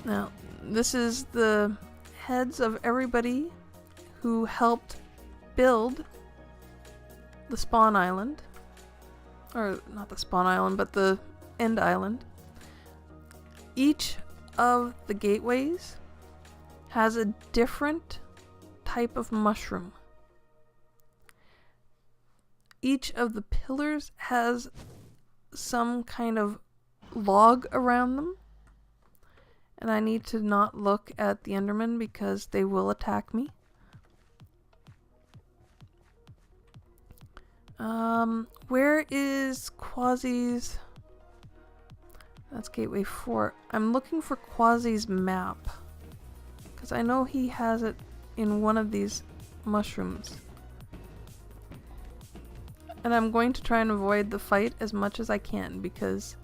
Now, this is the heads of everybody who helped build the Spawn Island. Or, not the Spawn Island, but the End Island. Each of the gateways has a different type of mushroom. Each of the pillars has some kind of log around them. And I need to not look at the Endermen because they will attack me. Where is Quasi's? That's Gateway 4. I'm looking for Quasi's map, because I know he has it in one of these mushrooms. And I'm going to try and avoid the fight as much as I can, because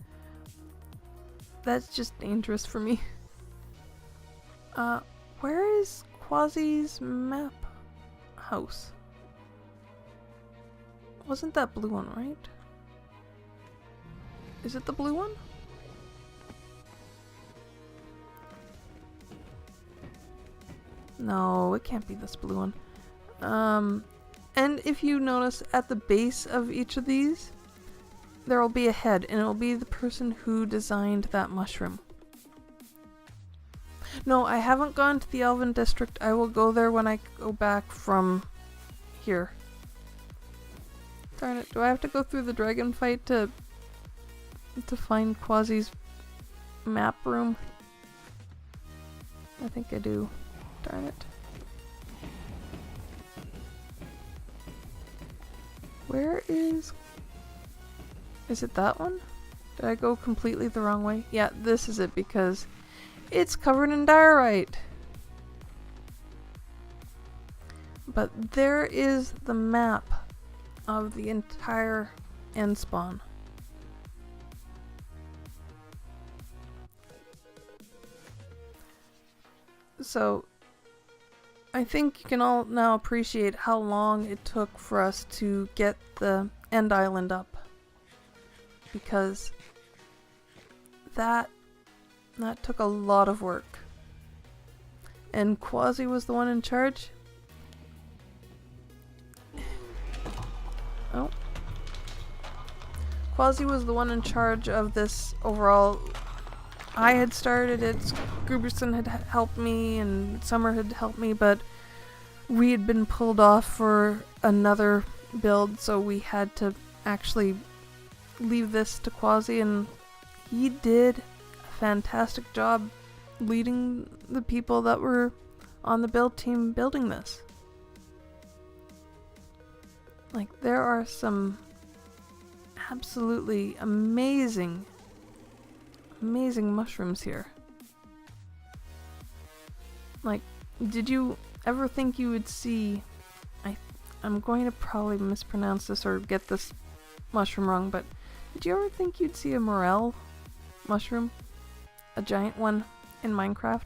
that's just dangerous for me. Where is Quasi's map house? Wasn't that blue one, right? Is it the blue one? No, it can't be this blue one. And if you notice at the base of each of these, there will be a head, and it will be the person who designed that mushroom. No, I haven't gone to the Elven District. I will go there when I go back from here. Darn it, do I have to go through the dragon fight to find Quasi's map room? I think I do. Darn it. Where is it that one? Did I go completely the wrong way? Yeah, this is it, because it's covered in diorite. But there is the map of the entire end spawn. So, I think you can all now appreciate how long it took for us to get the End Island up. Because that took a lot of work. And Quasi was the one in charge. Oh. Quasi was the one in charge of this overall. I had started it, Gooberson had helped me and Summer had helped me, but we had been pulled off for another build, so we had to actually leave this to Quasi, and he did a fantastic job leading the people that were on the build team building this. Like, there are some absolutely amazing mushrooms here. Like, did you ever think you would see... I'm going to probably mispronounce this or get this mushroom wrong, but did you ever think you'd see a morel mushroom? A giant one in Minecraft?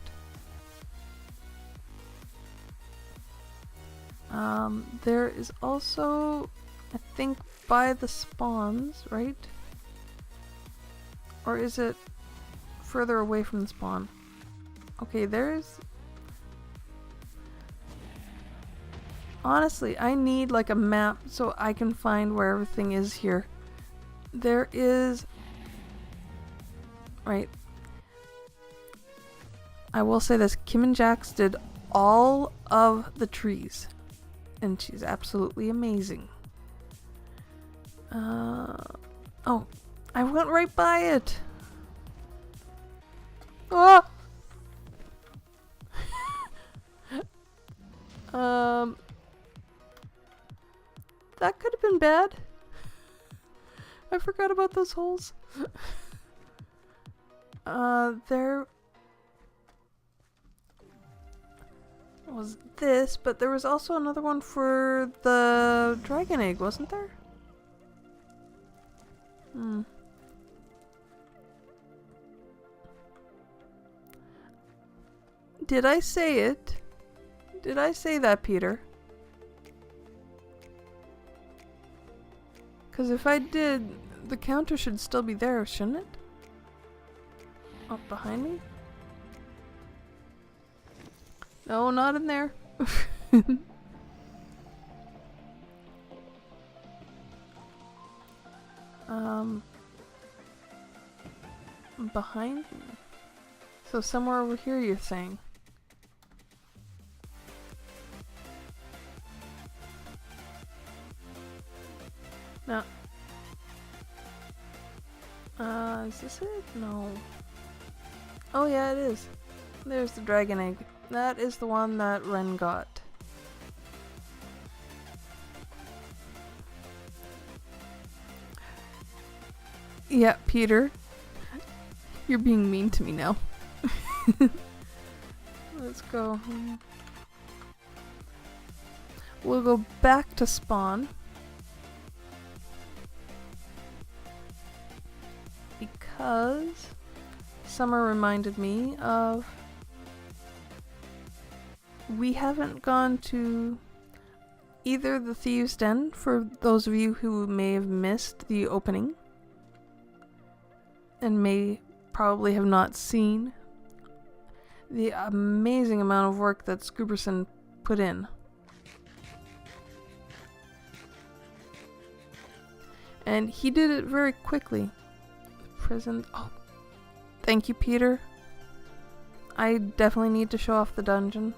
There is also, I think, by the spawns, right? Or is it further away from the spawn? Okay, there's... Honestly, I need like a map so I can find where everything is here. There is... Right. I will say this, Kim and Jax did all of the trees. And she's absolutely amazing. Oh, I went right by it. Oh! That could have been bad. I forgot about those holes. There was this, but there was also another one for the dragon egg, wasn't there? Did I say it? Did I say that, Peter? Because if I did, the counter should still be there, shouldn't it? Up behind me? No, not in there. Behind me? So somewhere over here, you're saying? No. Is this it? No. Oh yeah, it is. There's the dragon egg. That is the one that Ren got. Yeah, Peter. You're being mean to me now. Let's go. We'll go back to spawn. Because Summer reminded me of... We haven't gone to either the Thieves' Den, for those of you who may have missed the opening and may probably have not seen the amazing amount of work that Scooberson put in. And he did it very quickly. Prison. Oh, thank you, Peter. I definitely need to show off the dungeon.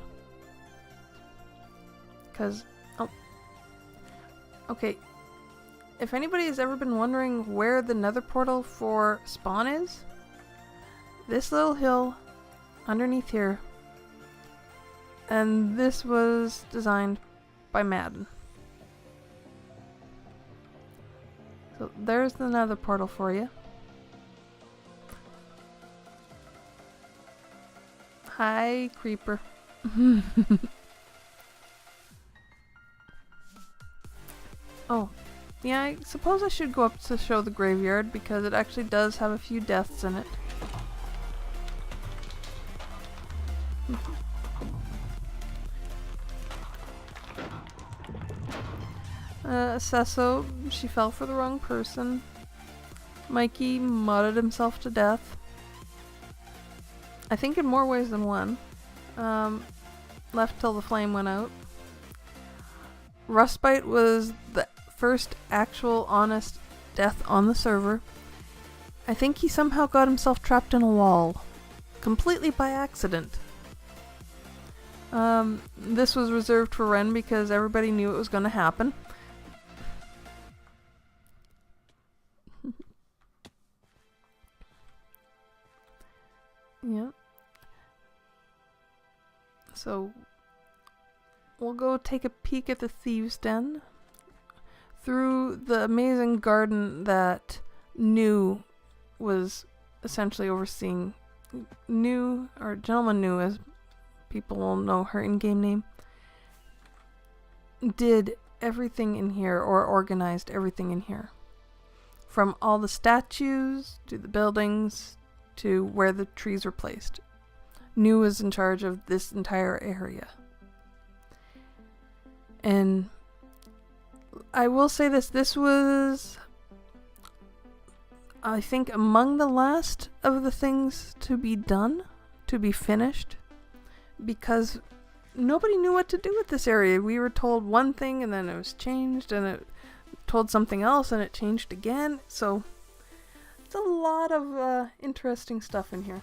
Because, oh, okay. If anybody has ever been wondering where the nether portal for spawn is, this little hill underneath here, and this was designed by Madden. So there's the nether portal for you. Hi, creeper. Oh, yeah, I suppose I should go up to show the graveyard because it actually does have a few deaths in it. Sesso, she fell for the wrong person. Mikey modded himself to death. I think in more ways than one. Left till the flame went out. Rustbite was the first actual honest death on the server. I think he somehow got himself trapped in a wall. completely by accident. This was reserved for Ren because everybody knew it was going to happen. Yeah. So, we'll go take a peek at the Thieves' Den through the amazing garden that New was essentially overseeing. New, or Gentleman New, as people will know her in-game name, did everything in here, or organized everything in here. From all the statues, to the buildings, to where the trees were placed. New was in charge of this entire area. And I will say this was, I think, among the last of the things to be done, to be finished, because nobody knew what to do with this area. We were told one thing and then it was changed, and it told something else and it changed again. So it's a lot of interesting stuff in here.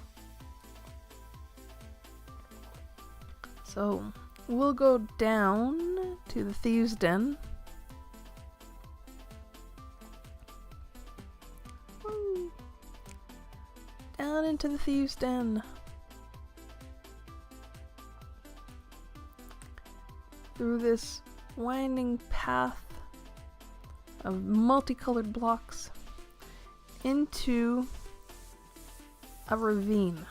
So we'll go down to the Thieves' Den. Woo. Down into the Thieves' Den. Through this winding path of multicolored blocks into a ravine.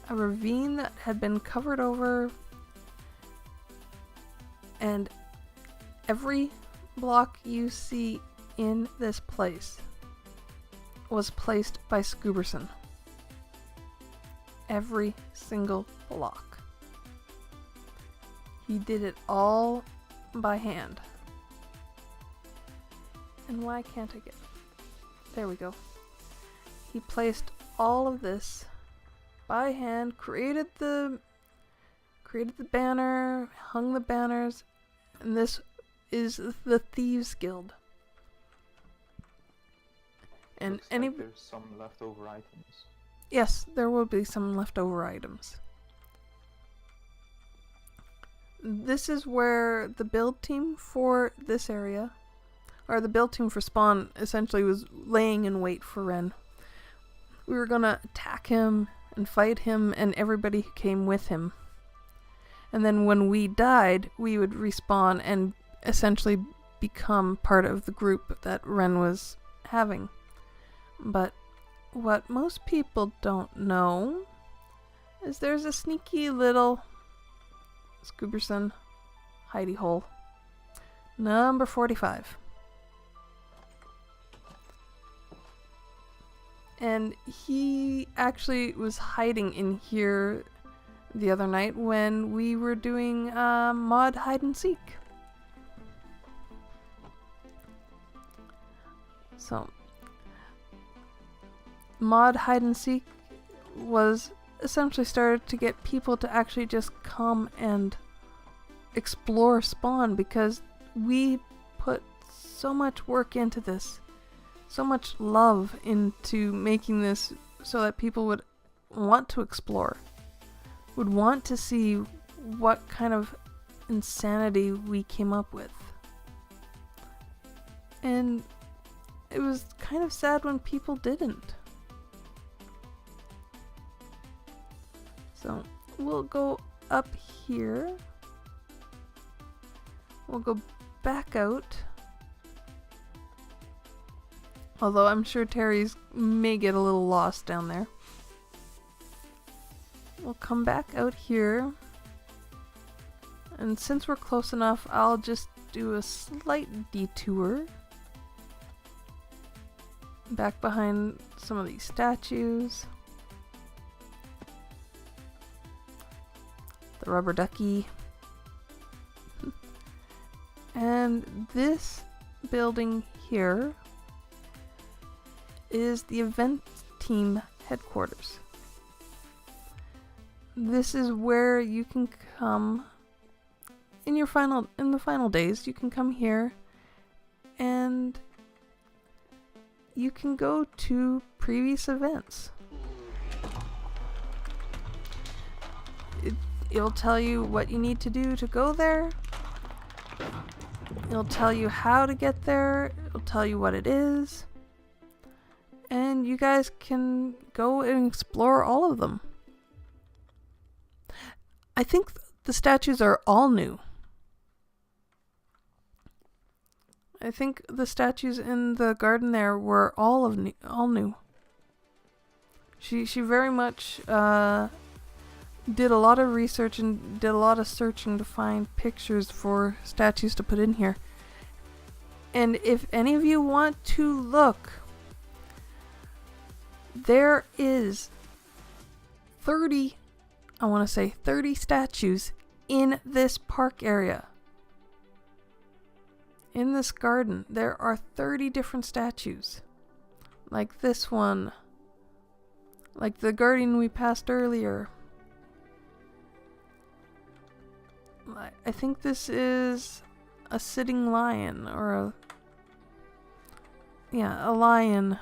A ravine that had been covered over, and every block you see in this place was placed by Scooberson. Every single block. He did it all by hand. And why can't I get... There we go. He placed all of this by hand, created the banner, hung the banners, and this is the Thieves Guild. And Looks any like there's some leftover items. Yes, there will be some leftover items. This is where the build team for this area, or the build team for Spawn, essentially was laying in wait for Ren. We were gonna attack him and fight him and everybody who came with him. And then when we died, we would respawn and essentially become part of the group that Ren was having. But what most people don't know is there's a sneaky little Scooberson hidey hole. Number 45. And he actually was hiding in here the other night when we were doing mod hide and seek. So, mod hide and seek was essentially started to get people to actually just come and explore Spawn, because we put so much work into this. So much love into making this so that people would want to explore, would want to see what kind of insanity we came up with. And it was kind of sad when people didn't. So we'll go up here. We'll go back out. Although I'm sure Terry's may get a little lost down there. We'll come back out here. And since we're close enough, I'll just do a slight detour. Back behind some of these statues. The rubber ducky. And this building here is the event team headquarters. This is where you can come in the final days. You can come here and you can go to previous events. It'll tell you what you need to do to go there. It'll tell you how to get there. It'll tell you what it is. And you guys can go and explore all of them. I think the statues are all new. I think the statues in the garden there were all new. She very much did a lot of research and did a lot of searching to find pictures for statues to put in here. And if any of you want to look, there is 30 statues in this park area. In this garden, there are 30 different statues. Like this one. Like the guardian we passed earlier. I think this is a sitting lion or a lion.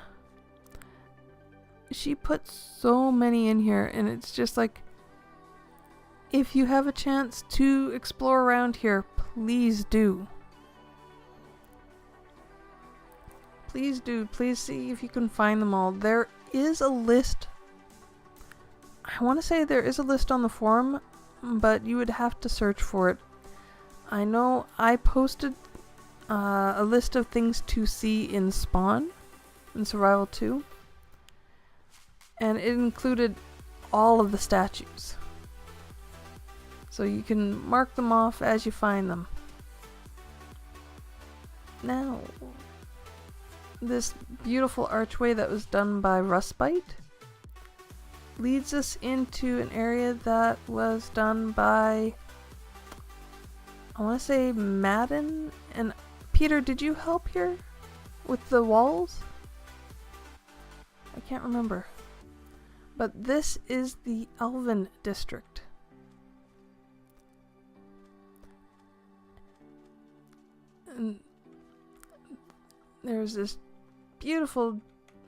She put so many in here, and it's just like, if you have a chance to explore around here, please do. Please do. Please see if you can find them all. There is a list. I want to say there is a list on the forum, but you would have to search for it. I know I posted a list of things to see in Spawn, in Survival 2. And it included all of the statues. So you can mark them off as you find them. Now, this beautiful archway that was done by Rustbite leads us into an area that was done by, I want to say, Madden. And Peter, did you help here with the walls? I can't remember. But this is the Elven district. And there's this beautiful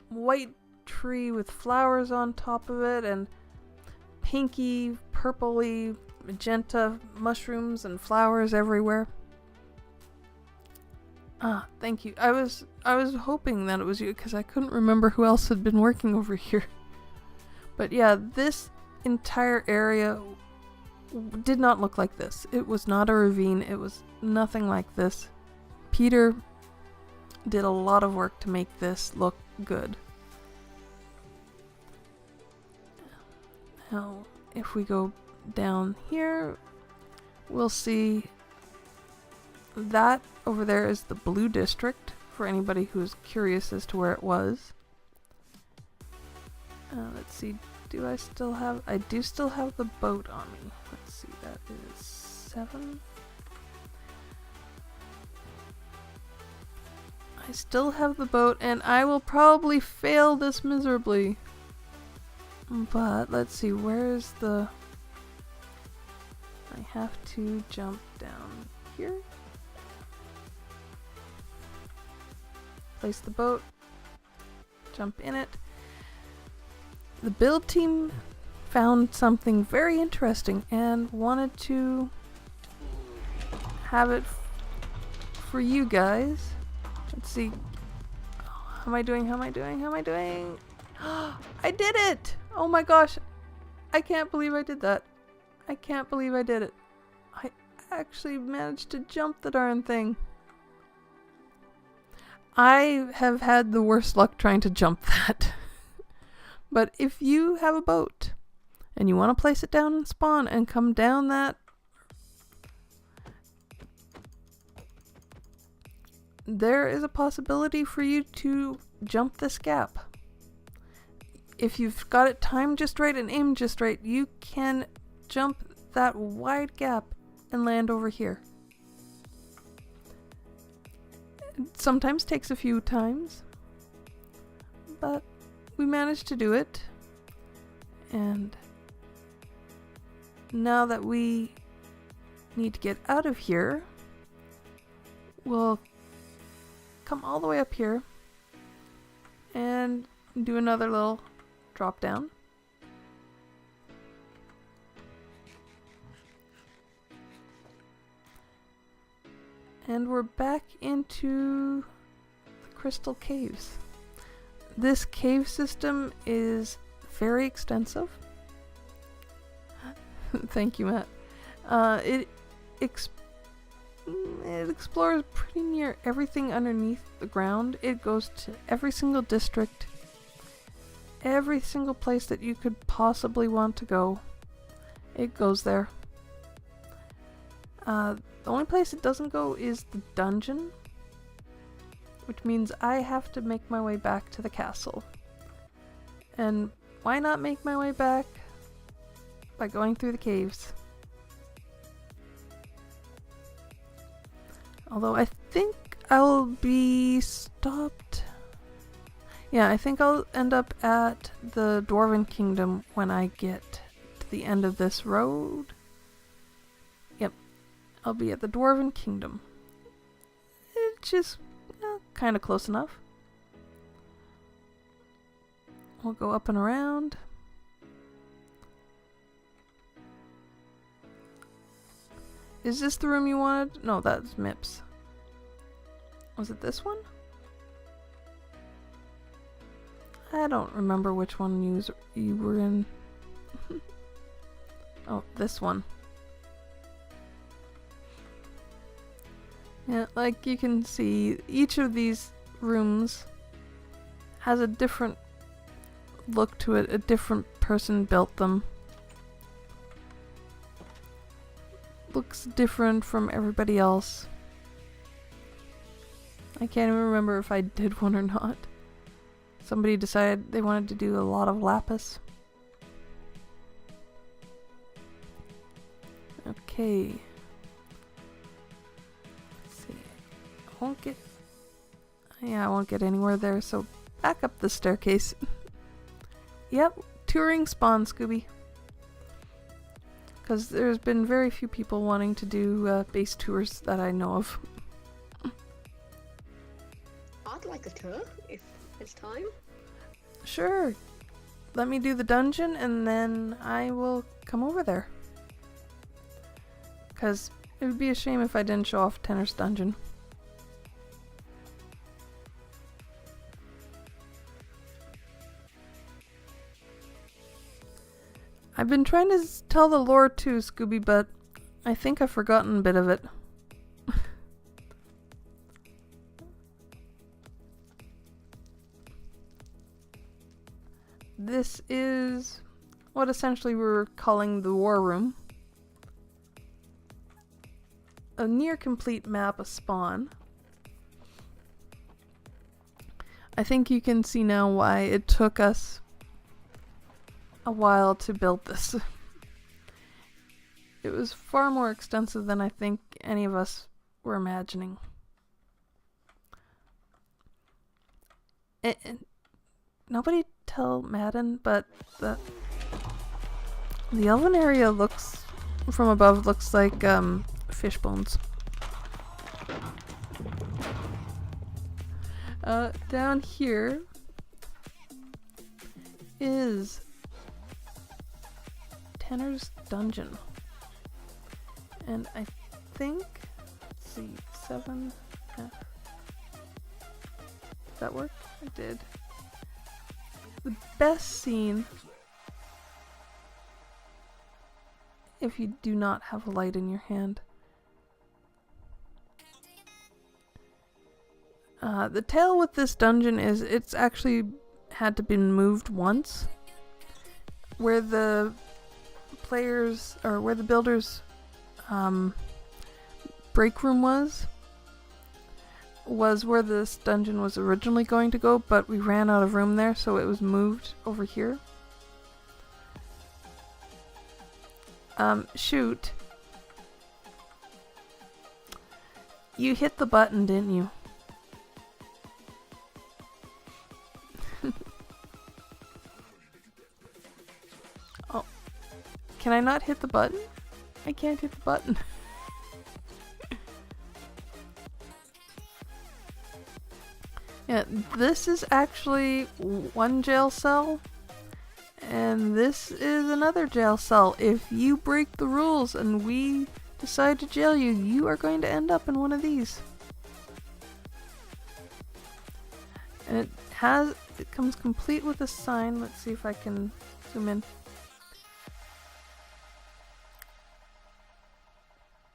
white tree with flowers on top of it and pinky, purpley, magenta mushrooms and flowers everywhere. Ah, thank you. I was hoping that it was you because I couldn't remember who else had been working over here. But yeah, this entire area did not look like this. It was not a ravine. It was nothing like this. Peter did a lot of work to make this look good. Now, if we go down here, we'll see that over there is the blue district, for anybody who's curious as to where it was. Let's see, I do still have the boat on me. Let's see, that is 7. I still have the boat, and I will probably fail this miserably. But, let's see, where's the... I have to jump down here. Place the boat. Jump in it. The build team found something very interesting and wanted to have it for you guys. Let's see. How am I doing? I did it! Oh my gosh. I can't believe I did that. I can't believe I did it. I actually managed to jump the darn thing. I have had the worst luck trying to jump that. But if you have a boat and you want to place it down in spawn and come down that, there is a possibility for you to jump this gap. If you've got it timed just right and aimed just right, you can jump that wide gap and land over here. It sometimes takes a few times, but we managed to do it. And now that we need to get out of here, we'll come all the way up here and do another little drop down. And we're back into the Crystal Caves. This cave system is very extensive. Thank you, Matt. It explores pretty near everything underneath the ground. It goes to every single district, every single place that you could possibly want to go. It goes there. The only place it doesn't go is the dungeon, which means I have to make my way back to the castle. And why not make my way back? By going through the caves. Although I think I'll be stopped. Yeah, I think I'll end up at the Dwarven Kingdom when I get to the end of this road. Yep, I'll be at the Dwarven Kingdom. It's just kind of close enough. We'll go up and around. Is this the room you wanted? No, that's Mips. Was it this one? I don't remember which one you were in. Oh, this one. Yeah, like you can see, each of these rooms has a different look to it. A different person built them. Looks different from everybody else. I can't even remember if I did one or not. Somebody decided they wanted to do a lot of lapis. Okay. Let's see. I won't get anywhere there, so back up the staircase. Yep, touring spawn, Scooby. Because there's been very few people wanting to do base tours that I know of. I'd like a tour, if it's time. Sure. Let me do the dungeon and then I will come over there. Because it would be a shame if I didn't show off Tenor's dungeon. I've been trying to tell the lore too, Scooby, but I think I've forgotten a bit of it. This is what essentially we're calling the war room. A near complete map of spawn. I think you can see now why it took us a while to build this. It was far more extensive than I think any of us were imagining. Nobody tell Madden, but the elven area looks, from above, looks like fish bones. Down here is Tenor's dungeon. And I think, let's see, 7. Did that work? It did. The best scene, if you do not have a light in your hand. The tale with this dungeon is it's actually had to be moved once. Where the players, or where the builders' break room was where this dungeon was originally going to go, but we ran out of room there, so it was moved over here. Shoot. You hit the button, didn't you? Oh. Can I not hit the button? I can't hit the button. Yeah, this is actually one jail cell, and this is another jail cell. If you break the rules and we decide to jail you, you are going to end up in one of these. And it comes complete with a sign. Let's see if I can zoom in.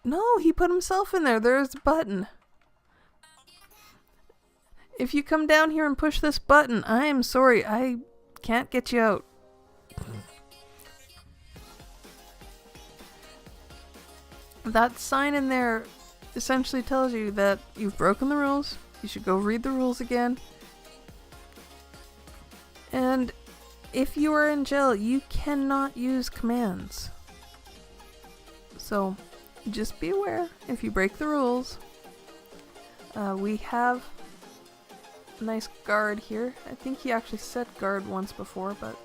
No, he put himself in there. There's a button. If you come down here and push this button, I am sorry, I can't get you out. That sign in there essentially tells you that you've broken the rules. You should go read the rules again. And if you are in jail, you cannot use commands. So just be aware if you break the rules. We have a nice guard here. I think he actually set guard once before, but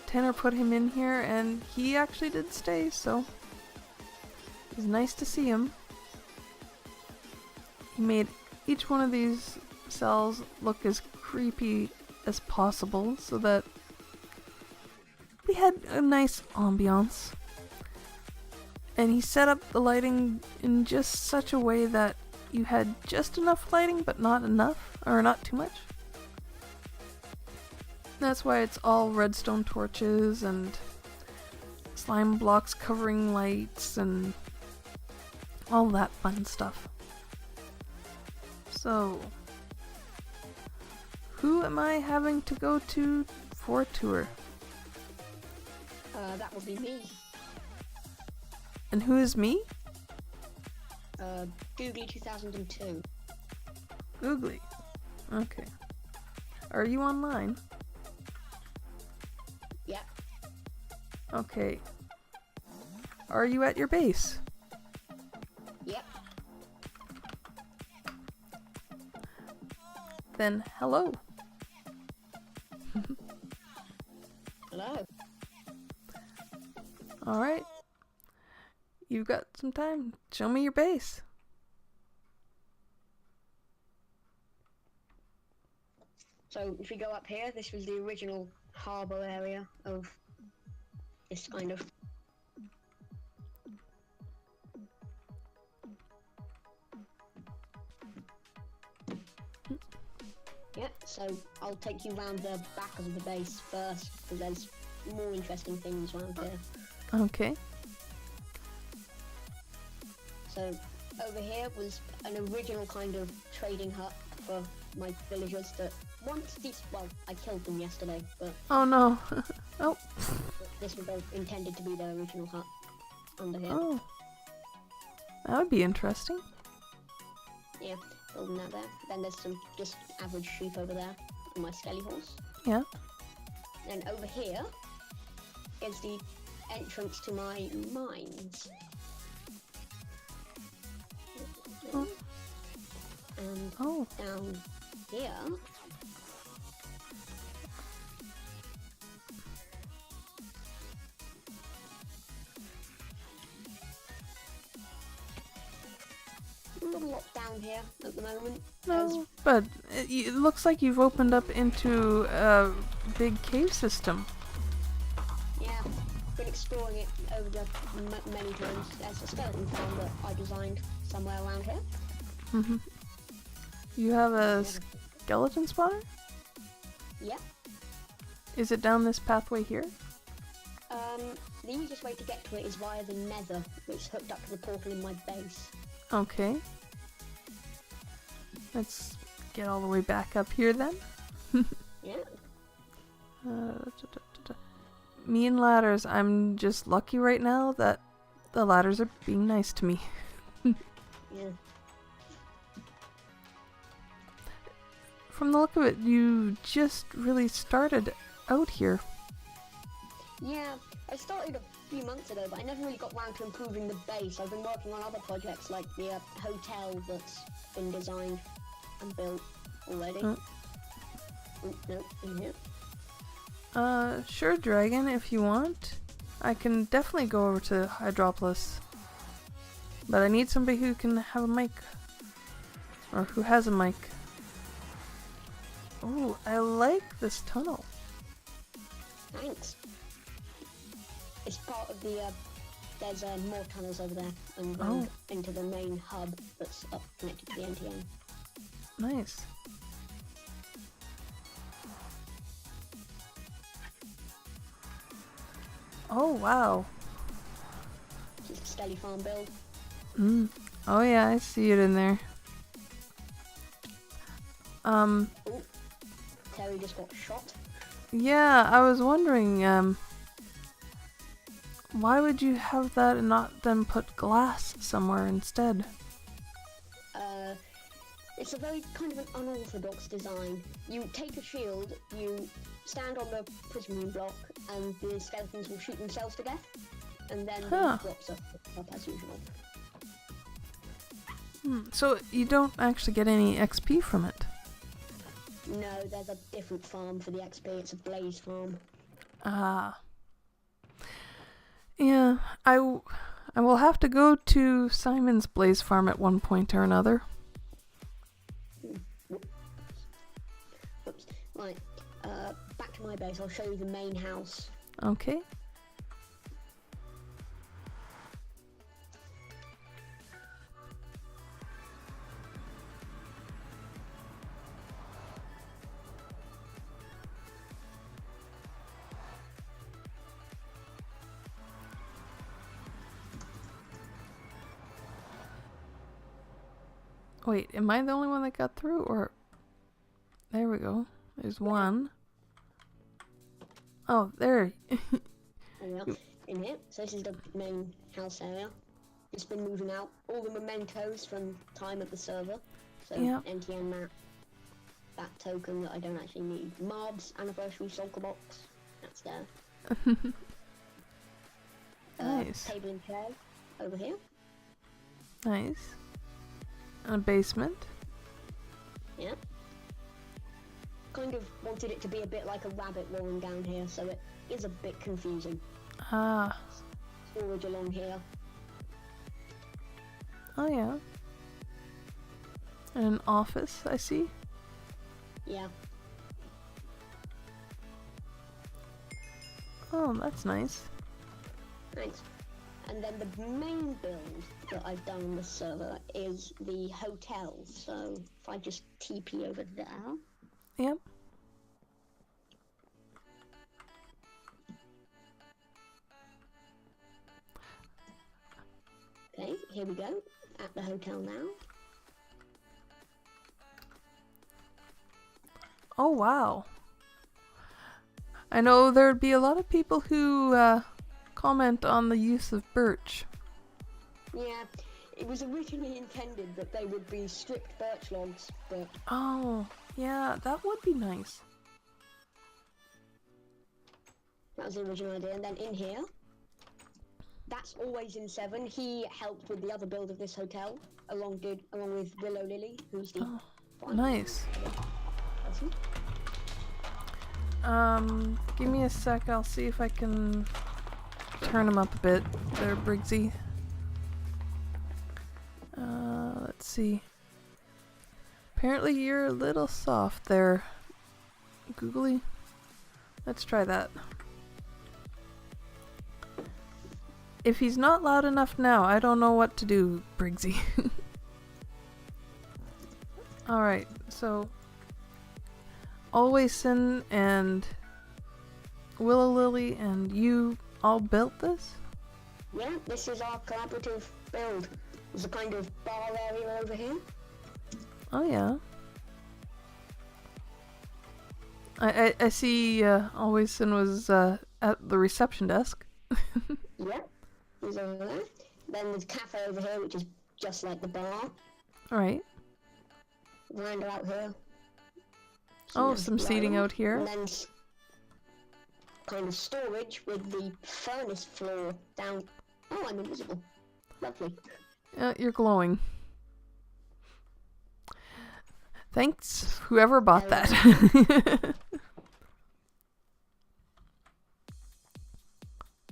Tanner put him in here and he actually did stay, so it's nice to see him. He made each one of these cells look as creepy as possible so that we had a nice ambiance. And he set up the lighting in just such a way that you had just enough lighting but not enough, or not too much. That's why it's all redstone torches and slime blocks covering lights and all that fun stuff. So, who am I having to go to for a tour? That would be me. And who is me? Googly 2002. Googly. Okay. Are you online? Yep. Okay. Are you at your base? Yep. Then hello. Hello. Alright. You've got some time. Show me your base. So if we go up here, this was the original harbour area of this kind of. Yeah, so I'll take you round the back of the base first, because there's more interesting things around here. Okay. So over here was an original kind of trading hut for my villagers that once these, well, I killed them yesterday, but Oh no. Oh. this was intended to be their original hut under here. Oh. That would be interesting. Yeah, building that there. Then there's some just average sheep over there and my skelly horse. Yeah. Then over here is the entrance to my mines. Oh. And Oh. down here not a lot down here at the moment. No, but it looks like you've opened up into a big cave system. Yeah, been exploring it over the many times. There's a skeleton farm that I designed somewhere around here. Mm-hmm. You have a skeleton spawner? Yeah. Is it down this pathway here? The easiest way to get to it is via the nether, which is hooked up to the portal in my base. Okay. Let's get all the way back up here then. Yeah. Me and ladders, I'm just lucky right now that the ladders are being nice to me. Yeah. From the look of it, you just really started out here. Yeah, I started a few months ago, but I never really got round to improving the base. I've been working on other projects like the hotel that's been designed and built already. Oh. No, in here. Sure, Dragon, if you want. I can definitely go over to Hydropolis. But I need somebody who can have a mic. Or who has a mic. Oh, I like this tunnel. Thanks. It's part of the There's more tunnels over there and Oh. into the main hub that's up connected to the NTN. Nice. Oh, wow. Just a steady farm build. Oh yeah, I see it in there. Oh, Terry just got shot. Yeah, I was wondering, why would you have that and not then put glass somewhere instead? It's a very kind of an unorthodox design. You take a shield, you stand on the prismarine block, and the skeletons will shoot themselves to death, and then Huh. the drops up as usual. So you don't actually get any XP from it? No, there's a different farm for the XP. It's a blaze farm. Ah. Yeah, I will have to go to Simon's Blaze Farm at one point or another. Oops. Right, back to my base. I'll show you the main house. Okay. Wait, am I the only one that got through, or... There we go. There's one. Oh, there. There we are. In here. So this is the main house area. It's been moving out. All the mementos from time of the server. So Yep. NTN map. That token that I don't actually need. Mobs, anniversary sulker box. That's there. Nice. Table and chair over here. Nice. And a basement. Yeah. Kind of wanted it to be a bit like a rabbit rolling down here, so it is a bit confusing. Ah. Storage along here. Oh yeah. And an office, I see. Yeah. Oh, that's nice. Thanks. And then the main build that I've done on the server is the hotel. So if I just TP over there. Yep. Okay, here we go. At the hotel now. Oh wow. I know there'd be a lot of people who comment on the use of birch. Yeah, it was originally intended that they would be stripped birch logs, but Oh, yeah, that would be nice. that was the original idea. And then in here, that's always in 7. He helped with the other build of this hotel, along with Willow Lily, who's the final Nice. person. Give me a sec, I'll see if I can turn him up a bit there, Briggsy. Let's see. Apparently you're a little soft there, Googly. Let's try that. If he's not loud enough now, I don't know what to do, Briggsy. Alright, so Always Sin and Willow Lily and you all built this? Yeah, this is our collaborative build. There's a kind of bar area over here. Oh yeah. I see Always Sin was at the reception desk. Yeah, he's over there. Then there's a cafe over here, which is just like the bar. Alright. Veranda out here. Oh, some seating out here. And then kind of storage with the furnace floor down. Oh, I'm invisible. Lovely. You're glowing. Thanks, whoever bought that.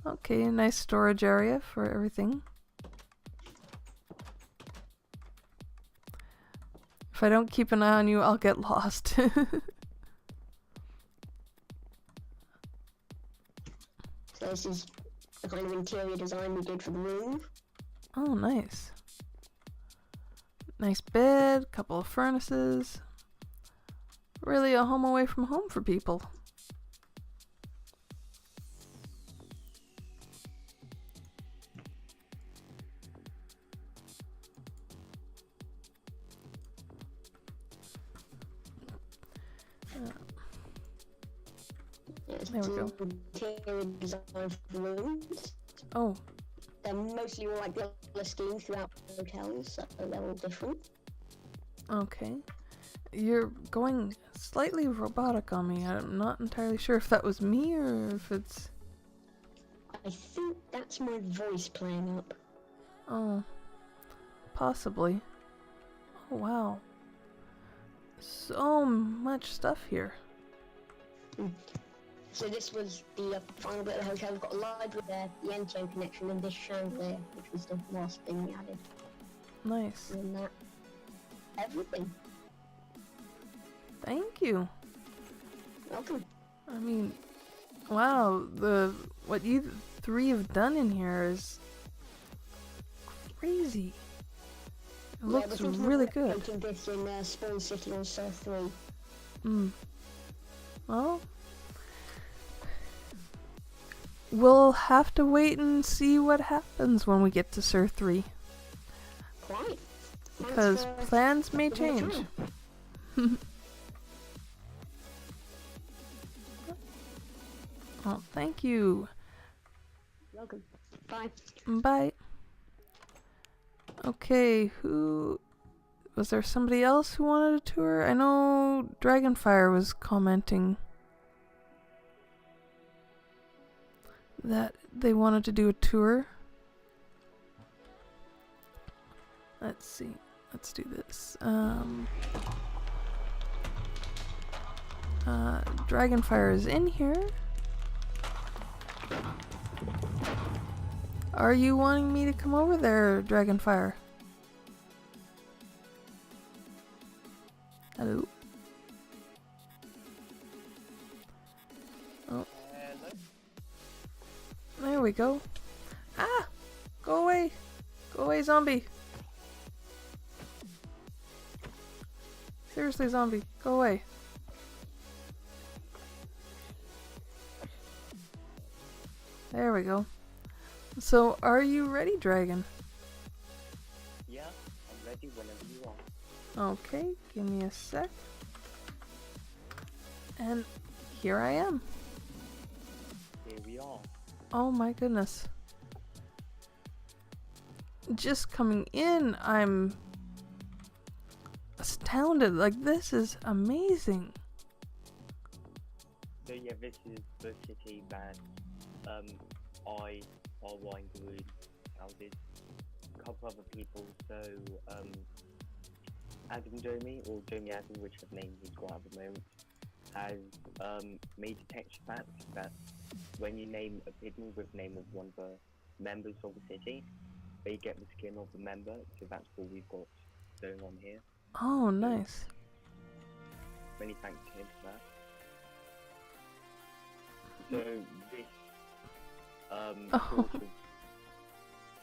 Okay, a nice storage area for everything. If I don't keep an eye on you, I'll get lost. So this is the kind of interior design we did for the room. Oh, nice. Nice bed, couple of furnaces. Really a home away from home for people. Yes, There we go. Interior design for the rooms. Oh, They're mostly all like the color scheme throughout the hotels, so they're all different. okay. You're going slightly robotic on me. I'm not entirely sure if that was me or if it's... I think that's my voice playing up. Oh, possibly. Oh, wow. So much stuff here. So this was the final bit of the hotel. We've got a library there, the Ento connection, and this chandelier, which was the last thing we added. Nice. And that, everything. Thank you. Welcome. I mean, wow, what you three have done in here is crazy. It looks really good. Making this in Spawn City on Surf 3. Well, we'll have to wait and see what happens when we get to Sur 3. Quite. Because plans may change. Oh, thank you. Welcome. Bye. Bye. Okay, was there somebody else who wanted a tour? I know Dragonfire was commenting that they wanted to do a tour. Let's see. Let's do this. Dragonfire is in here. Are you wanting me to come over there, Dragonfire? Hello? Oh. There we go. Ah! Go away! Go away, zombie! Seriously, zombie, go away. There we go. So, are you ready, Dragon? Yeah, I'm ready whenever you are. Okay, give me a sec. And here I am. Here we are. Oh my goodness. Just coming in, I'm astounded. Like, this is amazing. So yeah, this is the city that R.Y. Group founded. A couple other people, so Adam Domi, or Domi Adam, whichever name he's got at the moment, has made a texture pack that when you name a pigment with the name of one of the members of the city, they get the skin of the member, so that's what we've got going on here. Oh, nice. Many thanks to him for that. So this sort of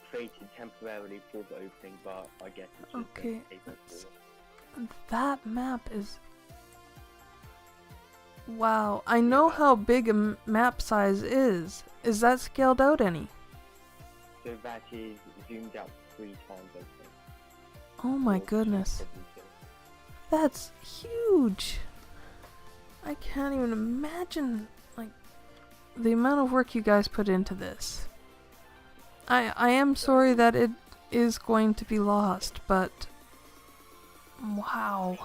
created temporarily for the opening, but I guess it's just Okay. a paper for That map is... Wow, I know how big a map size is. Is that scaled out any? So that is zoomed out 3 times, I think. Oh my Or goodness. probably so. That's huge. I can't even imagine, like, the amount of work you guys put into this. I am sorry that it is going to be lost, but wow.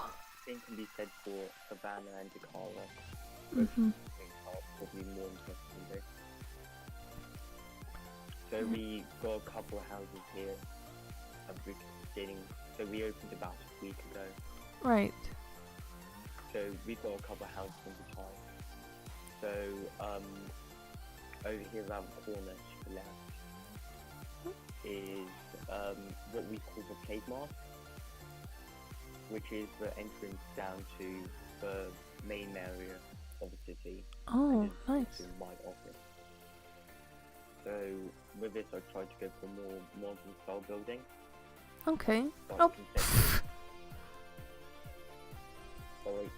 Same can be said for Savannah and Dakara. Mhm. Are probably more interesting in this. So we got a couple of houses here. So we opened about a week ago. Right. So we've got a couple of houses in the time. So over here around the corner to the left is what we call the plague mask, which is the entrance down to the main area of the city. Oh, and is nice. to my office. So with this, I tried to go for more modern style building. Okay. Like Oh. conceptual. So like,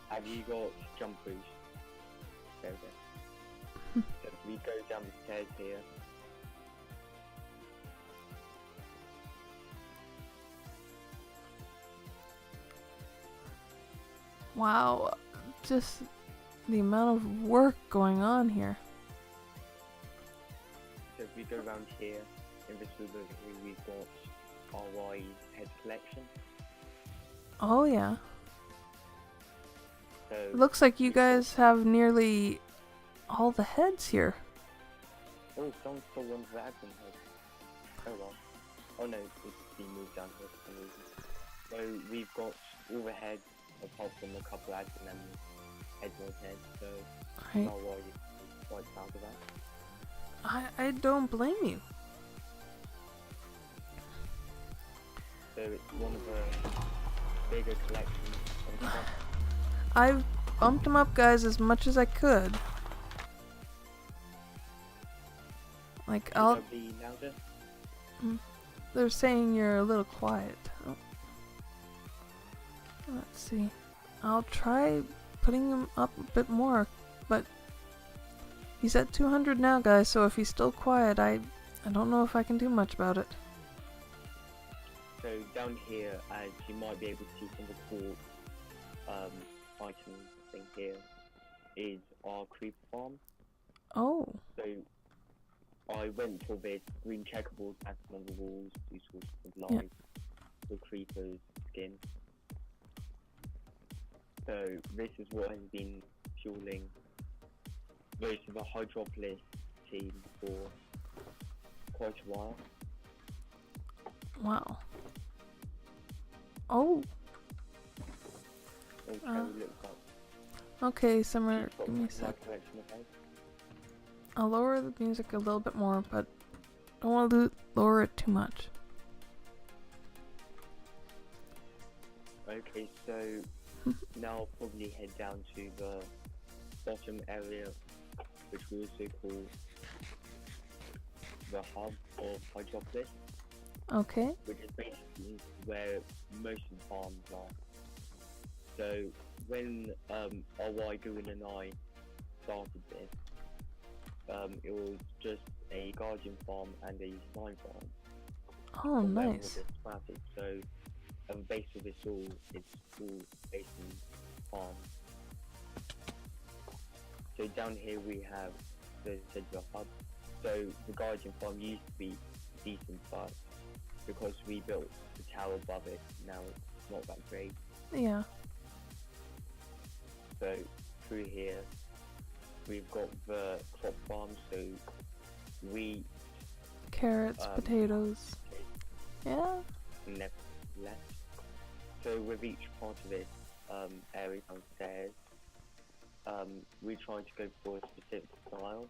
have you got jumpers? There we go. So if we go down the stairs here. Wow. Just the amount of work going on here. So if we go around here, in this room over here, we've got RY's head collection. Oh yeah. So Looks like you guys have nearly all the heads here. oh, someone stole one of the admin heads. Oh well. Oh no, it's been moved down here for some reason. So we've got all the heads apart from a couple admin members, Edward's heads, so Right. not why you're quite proud of that. I don't blame you. So it's one of the bigger collections on top. I've bumped them up, guys, as much as I could. Like, I'll... Should I be louder? They're saying you're a little quiet. Oh. Let's see. I'll try putting him up a bit more, but he's at 200 now, guys, so if he's still quiet, I don't know if I can do much about it. So down here, as you might be able to see some of the cool items thing here, is our creeper farm. Oh, So I went for this green checkerboard pattern on the walls, these sorts of lights, the creepers, skin. So this is what has been fueling most of the Hydropolis team for quite a while. wow. Oh, So how it looks like. okay, Summer, She's got give me a my sec. collection of heads. I'll lower the music a little bit more, but don't want to lower it too much. Okay, so now I'll probably head down to the bottom area, which we also call the hub of Hydropolis, Okay, which is basically where most of the farms are. So when RY, Goon and I started this, it was just a guardian farm and a slime farm. oh From there all nice. this started. So the base of this all is all based in farm. So down here we have the Sedgwick hub. So the guardian farm used to be decent, but because we built the tower above it, now it's not that great. Yeah, So through here we've got the crop farm, so wheat, carrots, potatoes. Yeah, left. So with each part of this area downstairs, we try to go for a specific style.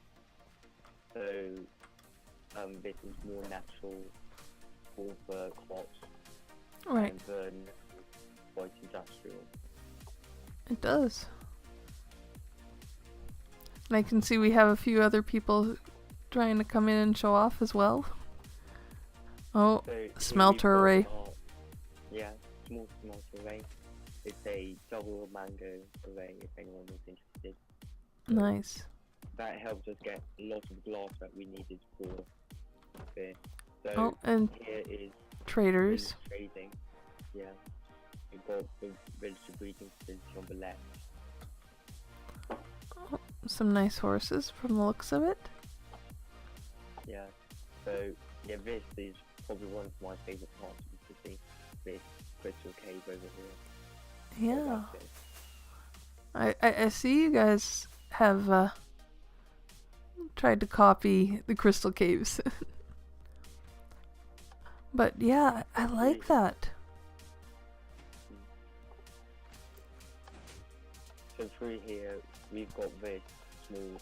So this is more natural for the crops, right. and the quite industrial. It does. And I can see we have a few other people trying to come in and show off as well. Oh, So here smelter we've got array. our- yeah, small smelter array. It's a double mango array if anyone was interested. Nice. That helps us get a lot of glass that we needed for this. So Oh, and here is traders. village trading. Yeah. We've got the village breeding facility on the left. Some nice horses from the looks of it. Yeah. So yeah, this is probably one of my favourite parts of the city. This crystal cave over here. Yeah. That's it. I see you guys have tried to copy the crystal caves. But yeah, I like that. So through here, we've got this small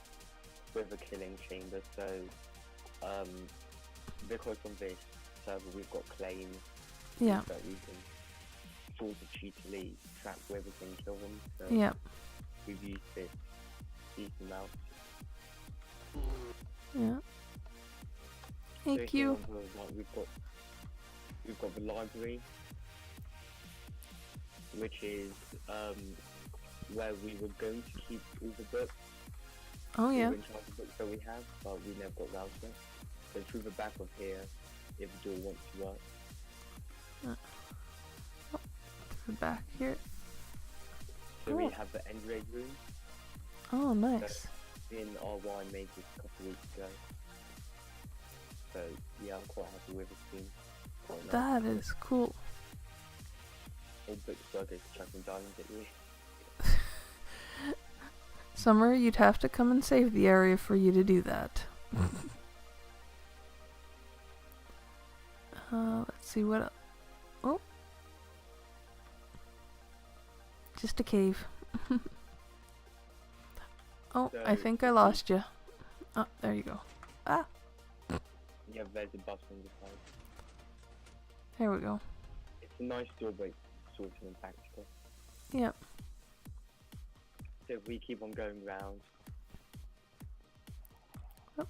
river killing chamber. So because on this server we've got claims Yeah. that we can sort of cheatily track rivers and kill them. So Yeah. we've used this decent amount. Yeah. Thank So you. here on the right, we've got the library, which is where we were going to keep all the books, Oh yeah. all the enchanted books that we have, but we never got round to it. So through the back of here, if the door wants to work. Through back here. So we Oh. have the end raid room. Oh, nice. Me and RY made this a couple weeks ago. So yeah, I'm quite happy with it. Team. Quite nice. That is cool. All books burgers chucking diamonds at you. Summer, you'd have to come and save the area for you to do that. Let's see what. Oh, just a cave. Oh, I So- think I lost you. Oh, there you go. Ah, Yeah, there's a bus on the side. there we go. It's a nice door, but sort of impractical. Yep. So if we keep on going round, Oh.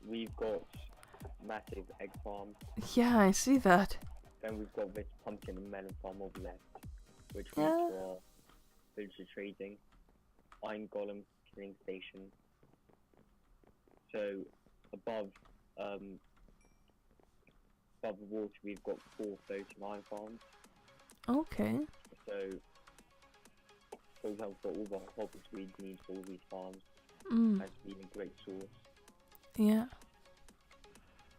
we've got massive egg farms. Yeah, I see that. Then we've got this pumpkin and melon farm on the left, which Yeah. leads to our villager trading, iron golem killing station. So above the water, we've got 4 floating iron farms. Okay. So, for example, for all the hobbies we need for all these farms, Mm. has been a great source. Yeah.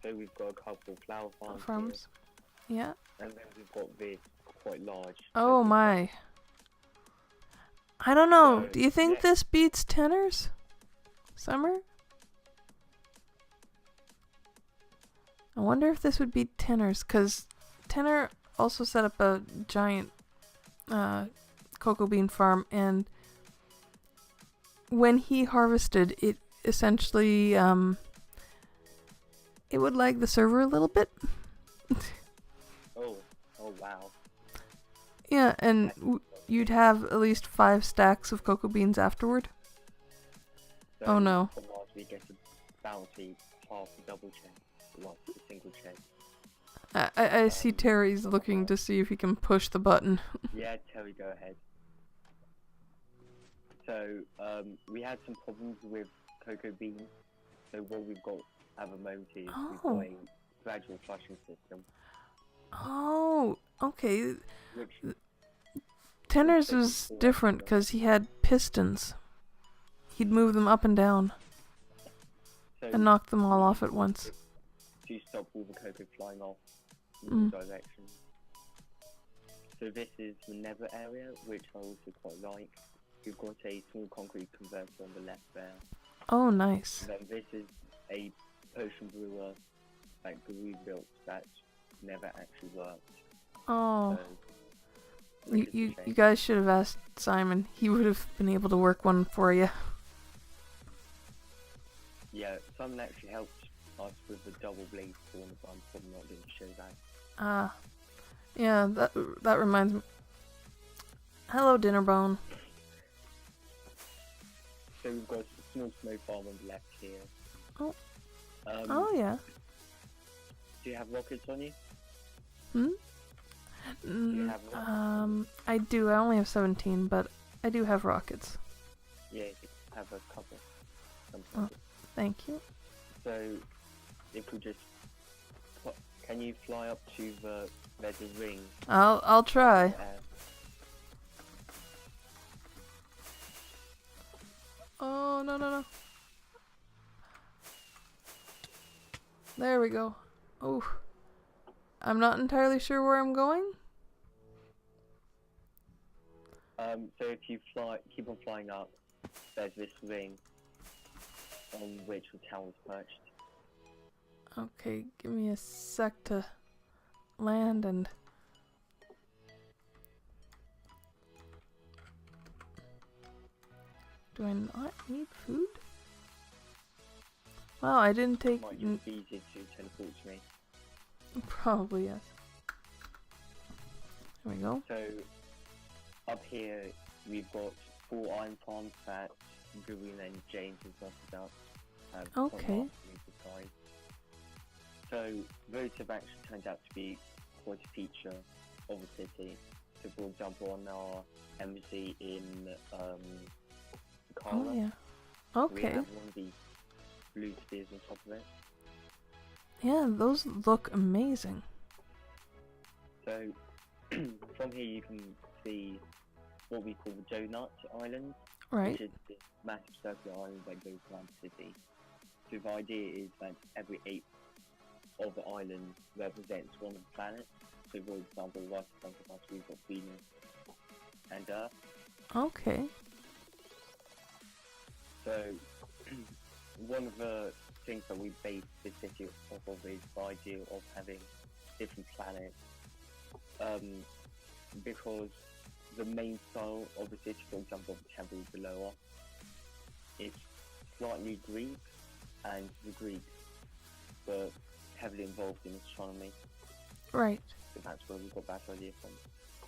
So we've got a couple flower farms, Farms. Yeah. here, and then we've got this quite large. Oh open my. I don't know. So, Do you think yeah. this beats tenors? Summer? I wonder if this would beat tenors, because tenor also set up a giant cocoa bean farm, and when he harvested, it essentially it would lag the server a little bit. Oh wow. Yeah, and you'd have at least 5 stacks of cocoa beans afterward. So Oh, no. For Mars, we get a bounty half a double chest, well, a single chest. I see Terry's looking to see if he can push the button. Yeah, Terry, go ahead. So we had some problems with cocoa beans. So what we've got at the moment is we've Oh. got a gradual flushing system, Oh, okay. which Tenors was different because he had pistons. He'd move them up and down so and knock them all off at once. to stop all the cocoa flying off in Mm. all directions. So this is the nether area, which I also quite like. We've got a small concrete converter on the left there. Oh, nice. And then this is a potion brewer that we built that never actually worked. Oh, So, you, which is a you, shame. you guys should have asked Simon. He would have been able to work one for you. Yeah, someone actually helped us with the double blade spawn, but I'm probably not going to show that. Ah, yeah, that reminds me. Hello, Dinnerbone. So we've got a small snow farm on the left here. Oh. Um, Oh, yeah. Do you have rockets on you? Hmm? you have rockets? I do. I only have 17, but I do have rockets. Yeah, you have a couple. Some Oh. rockets. Thank you. So, if we just... Can you fly up to the... There's a ring. I'll try. There. Oh, no, no, no. There we go. Oh. I'm not entirely sure where I'm going. So if you keep on flying up, there's this ring on which the tower is perched. Okay, give me a sec to land and... Do I not need food? Well, I didn't take... Might just be easier to teleport to me. Probably, yes. There we go. So, up here, we've got 4 iron farms that Gureen and James has busted up. Okay. So those have actually turned out to be quite a feature of the city. So for example, on our embassy in Kara, Oh yeah. we Okay. have one of these blue spears on top of it. Yeah, those look amazing. So from here you can see what we call the Donut Island, Right. which is this massive circular island that goes around the city. So the idea is that every 8 of the islands represents one of the planets. So for example, right in front of us we've got Venus and Earth. Okay. So one of the things that we base the city off of is the idea of having different planets. Because the main style of the city, for example, the temple below us, is slightly Greek, and the Greeks were heavily involved in astronomy, Right. so that's where we got that idea from.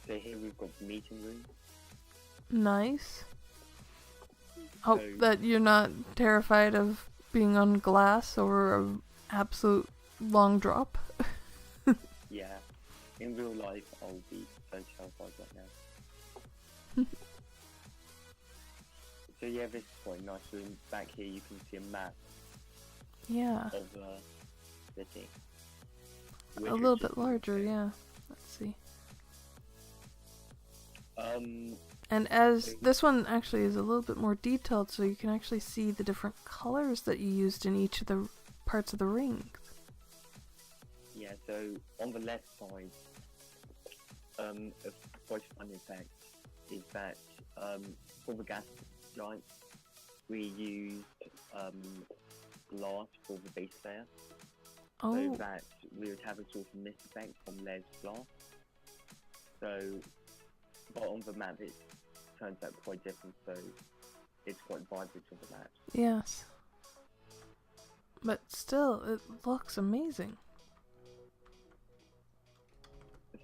So here we've got the meeting room. Nice. Hope So- that you're not terrified of being on glass or an absolute long drop. Yeah, in real life I'll be so terrified right now. So yeah, this is quite nice. So back here you can see a map Yeah. of the city. A which little is bit just- larger, yeah. Let's see. Um, And as this one actually is a little bit more detailed, so you can actually see the different colors that you used in each of the parts of the ring. yeah, so on the left side, a quite fun effect is that for the gas giants, we used glass for the base layer, so Oh, that we would have a sort of mist effect from layers of glass. So, but on the map it turns out quite different, so it's quite vibrant on the map. yes. But still, it looks amazing.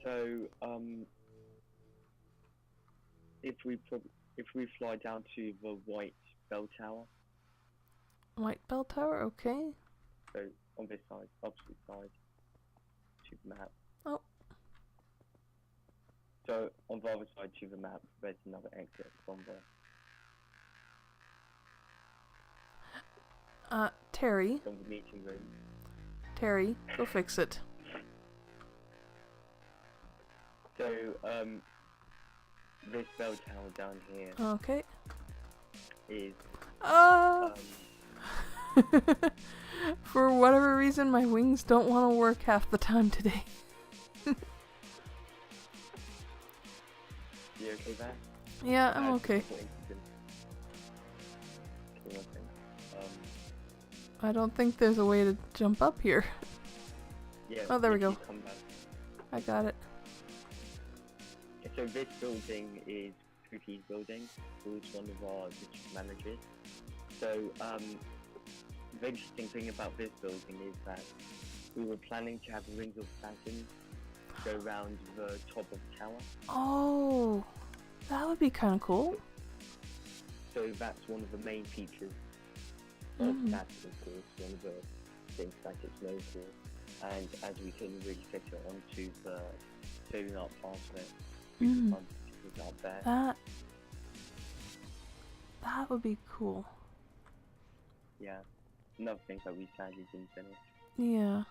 So, if we fly down to the white bell tower, White bell tower, okay. so on this side, opposite side to the map. Oh. So on the other side to the map, there's another exit from Terry, the meeting room. Terry, go fix it. So this bell tower down here Okay. is Uh, for whatever reason, my wings don't want to work half the time today. you okay there? Yeah, I'm okay. Okay, one thing. I don't think there's a way to jump up here. Yeah. Oh, there we if go. you come back. I got it. So this building is Cookie's building, who's one of our district managers. So the interesting thing about this building is that we were planning to have rings of Saturn go around the top of the tower. Oh, that would be kind of cool. So that's one of the main features of Mhm. Saturn, of course, one of the things that it's known for. And as we can really fit it onto the filling up part of it, we Mhm. can find pieces out there. That would be cool. Yeah. Another thing that we sadly didn't finish. Yeah,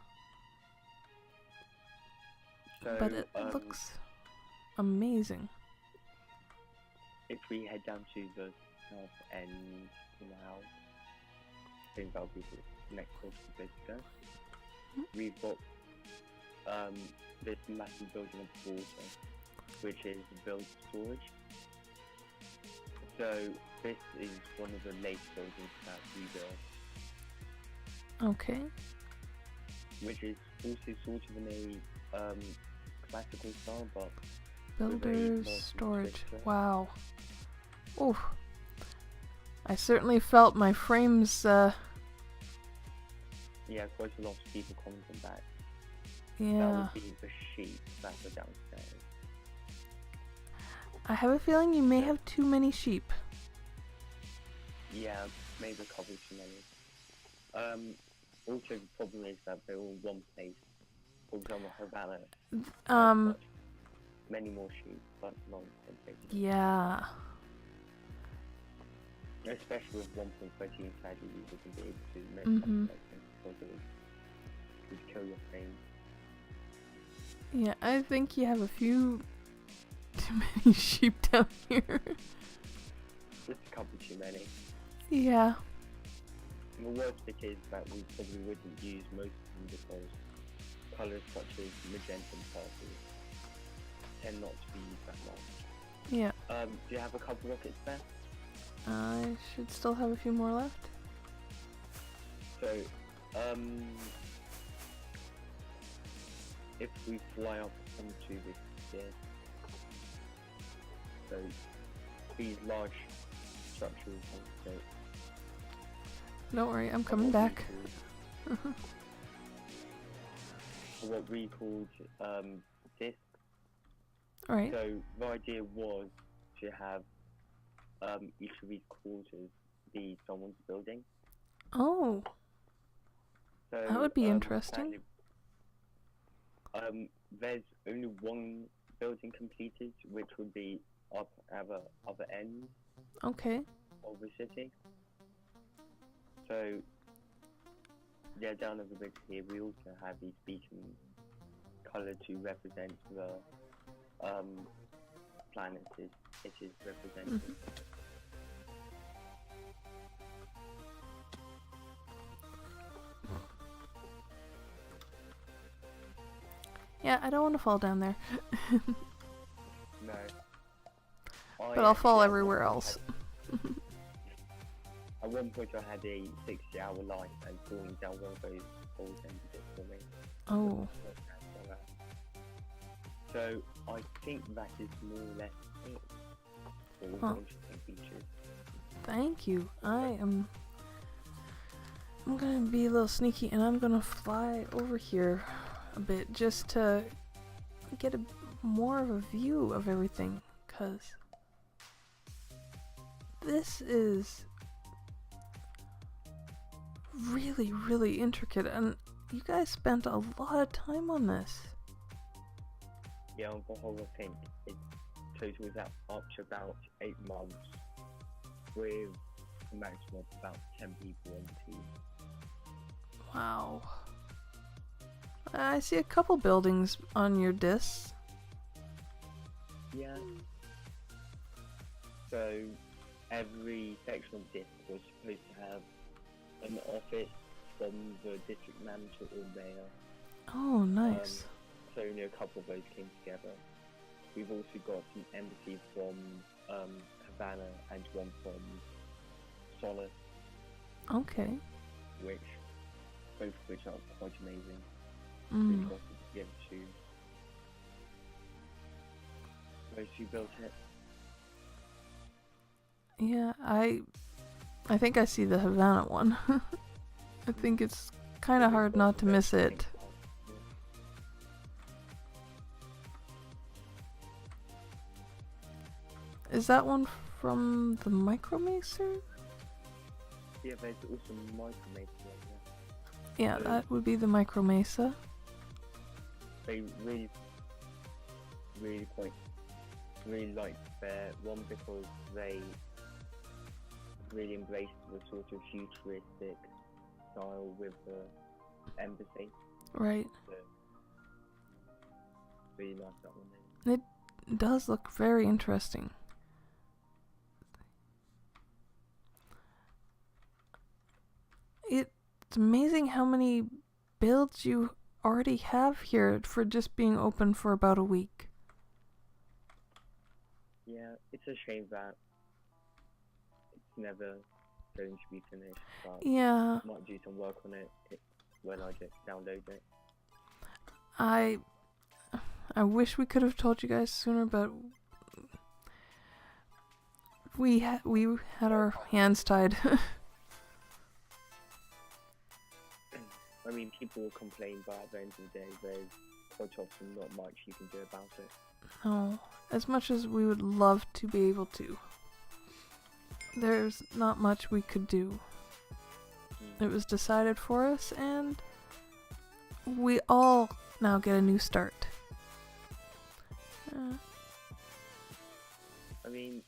So, but it looks amazing. if we head down to the south end now, I think that'll be the next place to go. We've got this massive building of water, which is built storage. So this is one of the latest buildings that we built, Okay. which is also sort of in a classical style, but Builder's modern storage. picture. Wow. Oof. I certainly felt my frames, yeah, quite a lot of people comment on that. That yeah. would be the sheep that were downstairs. I have a feeling you may have too many sheep. Yeah, maybe a couple too many. Also, the problem is that they're all in one place. For example, Havana Um, many more sheep, but not in the same place. yeah. Especially with 1.13, sadly, you wouldn't be able to make Mhm. something because it would kill your frame. Yeah, I think you have a few too many sheep down here. Just a couple too many. Yeah. And the worst bit is that we probably wouldn't use most of them because colours such as magenta and purple tend not to be used that much. Yeah. Do you have a couple rockets there? I should still have a few more left. So, if we fly up onto this here, so these large structures, so Don't worry, I'm are coming what we back. called- are what we called discs. Alright. So the idea was to have each of these quarters be someone's building. Oh, So that would be interesting. sadly, there's only one building completed, which would be up at the other end Okay. of the city. So yeah, down at the bridge here, we also have these beacons coloured to represent the planet it is representing. Mhm. Yeah, I don't want to fall down there. No. But I'll fall actually, everywhere else. At one point I had a 60-hour life and falling down one of those holes ended it for me. Oh. So I think that is more or less it for all Huh. the interesting features. Thank you. I'm gonna be a little sneaky and I'm gonna fly over here a bit just to get more of a view of everything, cause this is really, really intricate and you guys spent a lot of time on this. Yeah, on the whole I think it totals up to about 8 months with a maximum of about 10 people on the team. Wow. I see a couple buildings on your discs. Yeah. So every section of disc was supposed to have an office from the district manager or mayor. Oh, nice. So only a couple of those came together. We've also got an embassy from Havana and one from Solace, Okay. both of which are quite amazing. Really Mm. got to give to those who built it. Yeah, I think I see the Havana one. I think it's kind of hard not to miss it. Is that one from the Micromacer? Yeah, there's also Micromacer. Yeah, that would be the Micromesa. They really liked their one because they really embraced the sort of futuristic style with the embassy. Right. So really like that one. It does look very interesting. It's amazing how many builds you already have here for just being open for about a week. Yeah, it's a shame that it's never going to be finished, but Yeah, I might do some work on it when I just download it. I wish we could have told you guys sooner, but we had our hands tied. I mean, people will complain, but at the end of the day, there's quite often not much you can do about it. No, as much as we would love to be able to, there's not much we could do. It was decided for us, and we all now get a new start. I mean,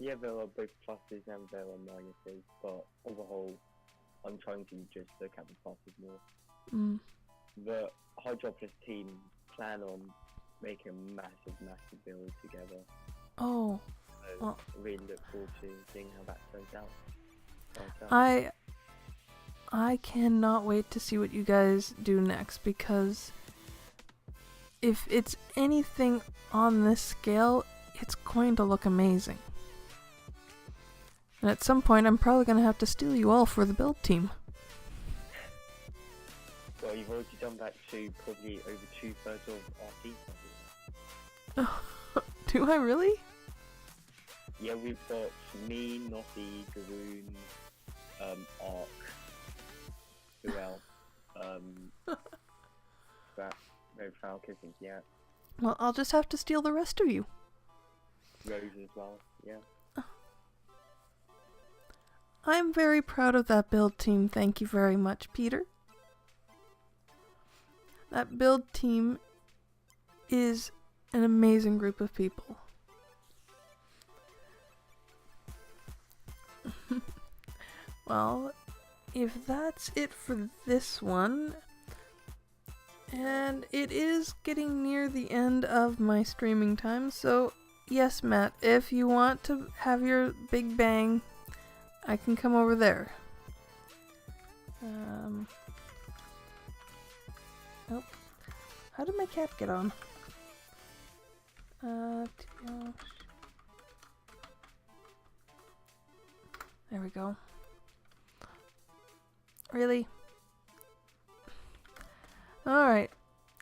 yeah, there are both pluses and there are minuses, but on the whole, I'm trying to just look at the pluses more. The Hydropolis team plan on making a massive build together. Oh. So Well, I really look forward to seeing how that turns out. I cannot wait to see what you guys do next, because if it's anything on this scale, it's going to look amazing. And at some point, I'm probably going to have to steal you all for the build team. Well, you've already done that to probably over 2/3 of our team. Do I really? Yeah, we've got me, Nossi, Garoon, Ark. Who else? That no Falcon, yeah. Well, I'll just have to steal the rest of you. Rose as well, yeah. I'm very proud of that build team. Thank you very much, Peter. That build team is an amazing group of people. Well, if that's it for this one, and it is getting near the end of my streaming time, so yes, Matt, if you want to have your big bang, I can come over there. Oh, how did my cap get on? There we go. Really? Alright.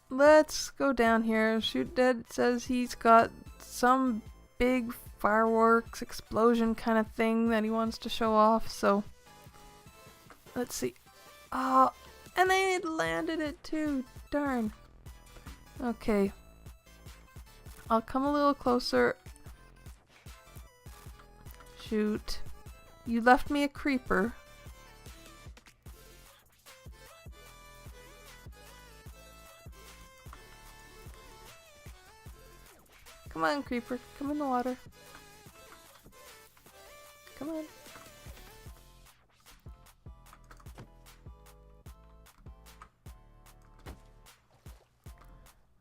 Let's go down here. Shoot Dead says he's got some big fireworks explosion kind of thing that he wants to show off, so let's see. Oh, and they landed it too. Darn. Okay. I'll come a little closer. Shoot. You left me a creeper. Come on, creeper. Come in the water. Come on.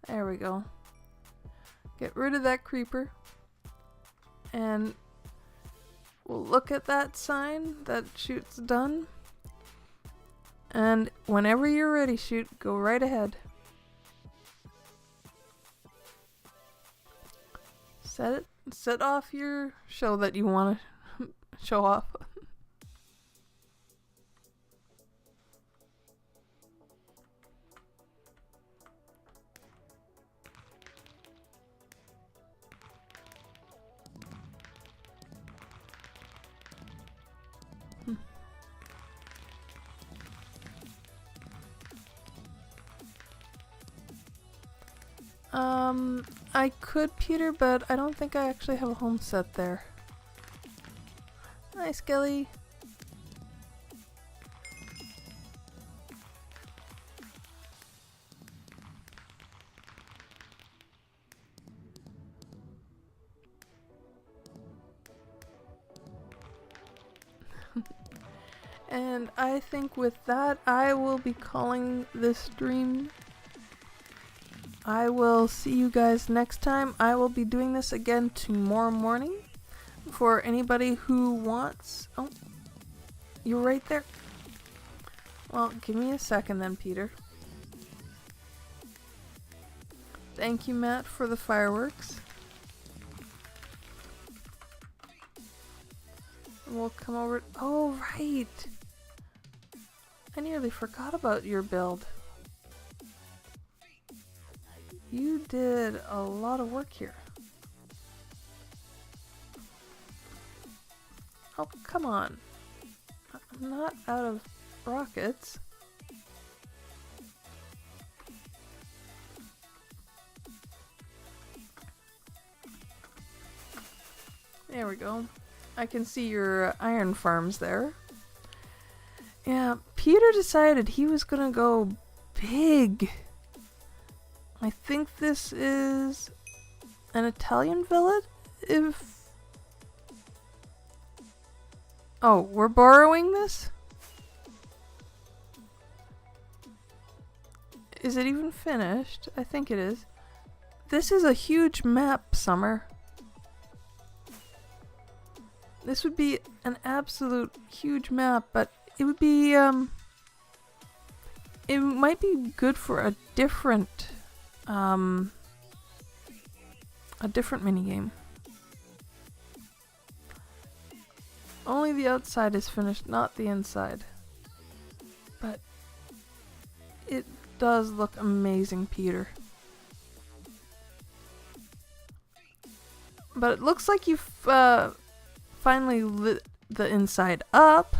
There we go. Get rid of that creeper. And we'll look at that sign that Shoot's done. And whenever you're ready, Shoot, go right ahead. Set off your show that you want to show off. I could, Peter, but I don't think I actually have a home set there. Hi, Skelly. And I think with that, I will be calling this stream. I will see you guys next time. I will be doing this again tomorrow morning. For anybody who wants... Oh, you're right there. Well, give me a second then, Peter. Thank you, Matt, for the fireworks. We'll come over... Oh, right! I nearly forgot about your build. You did a lot of work here. Oh, come on. I'm not out of rockets. There we go. I can see your iron farms there. Yeah, Peter decided he was gonna go big. I think this is an Italian village? Oh, we're borrowing this? Is it even finished? I think it is. This is a huge map, Summer. This would be an absolute huge map, but it would be, it might be good for a different minigame. Only the outside is finished, not the inside. But it does look amazing, Peter. But it looks like you've finally lit the inside up.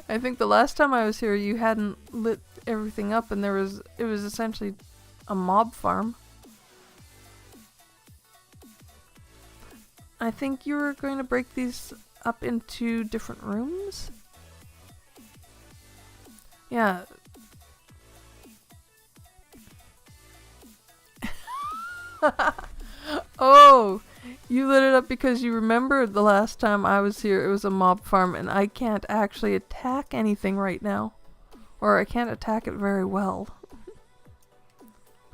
I think the last time I was here you hadn't lit everything up and it was essentially a mob farm. I think you were going to break these up into different rooms. Yeah. Oh, you lit it up because you remembered the last time I was here it was a mob farm and I can't actually attack anything right now. Or I can't attack it very well.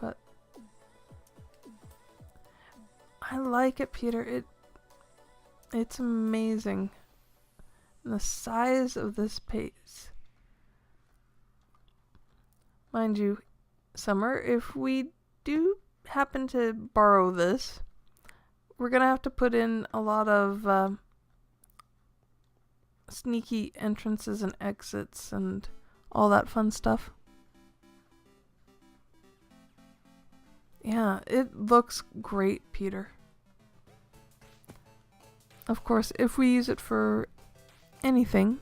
But I like it, Peter. It's amazing. And the size of this pace. Mind you, Summer, if we do happen to borrow this, we're gonna have to put in a lot of sneaky entrances and exits and all that fun stuff. Yeah, it looks great, Peter. Of course, if we use it for anything,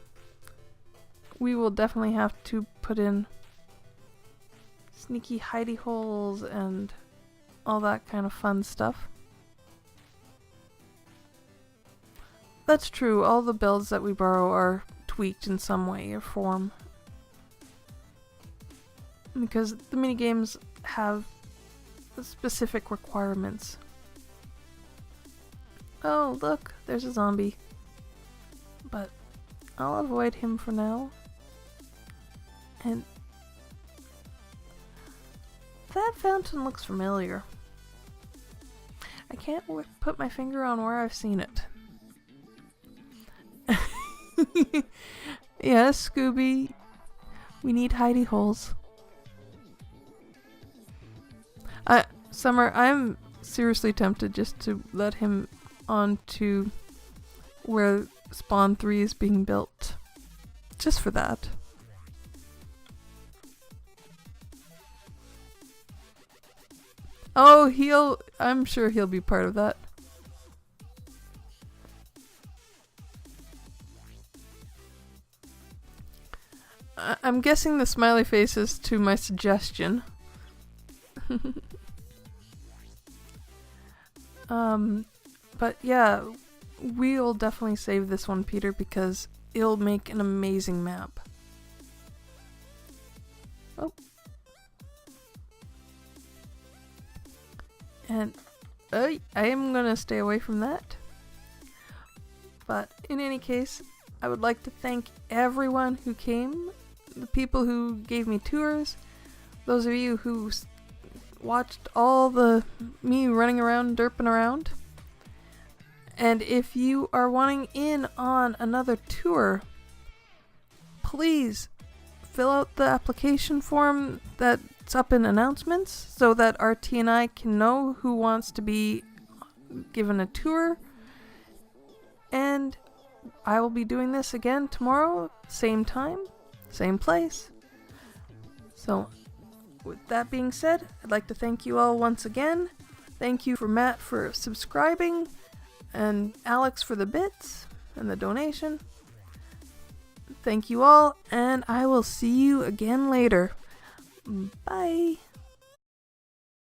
we will definitely have to put in sneaky hidey holes and all that kind of fun stuff. That's true, all the builds that we borrow are tweaked in some way or form. Because the minigames have specific requirements. Oh, look, there's a zombie. But I'll avoid him for now. And that fountain looks familiar. I can't put my finger on where I've seen it. Yes, Scooby. We need hidey holes. Summer, I'm seriously tempted just to let him on to where Spawn 3 is being built. Just for that. Oh, I'm sure he'll be part of that. I'm guessing the smiley face is to my suggestion. But yeah, we'll definitely save this one, Peter, because it'll make an amazing map. Oh. And I am gonna stay away from that. But in any case, I would like to thank everyone who came, the people who gave me tours, those of you who watched all me running around, derping around. And if you are wanting in on another tour, please fill out the application form that's up in announcements so that RT and I can know who wants to be given a tour. And I will be doing this again tomorrow, same time, same place. So with that being said, I'd like to thank you all once again. Thank you for Matt for subscribing, and Alex for the bits and the donation. Thank you all, and I will see you again later. Bye.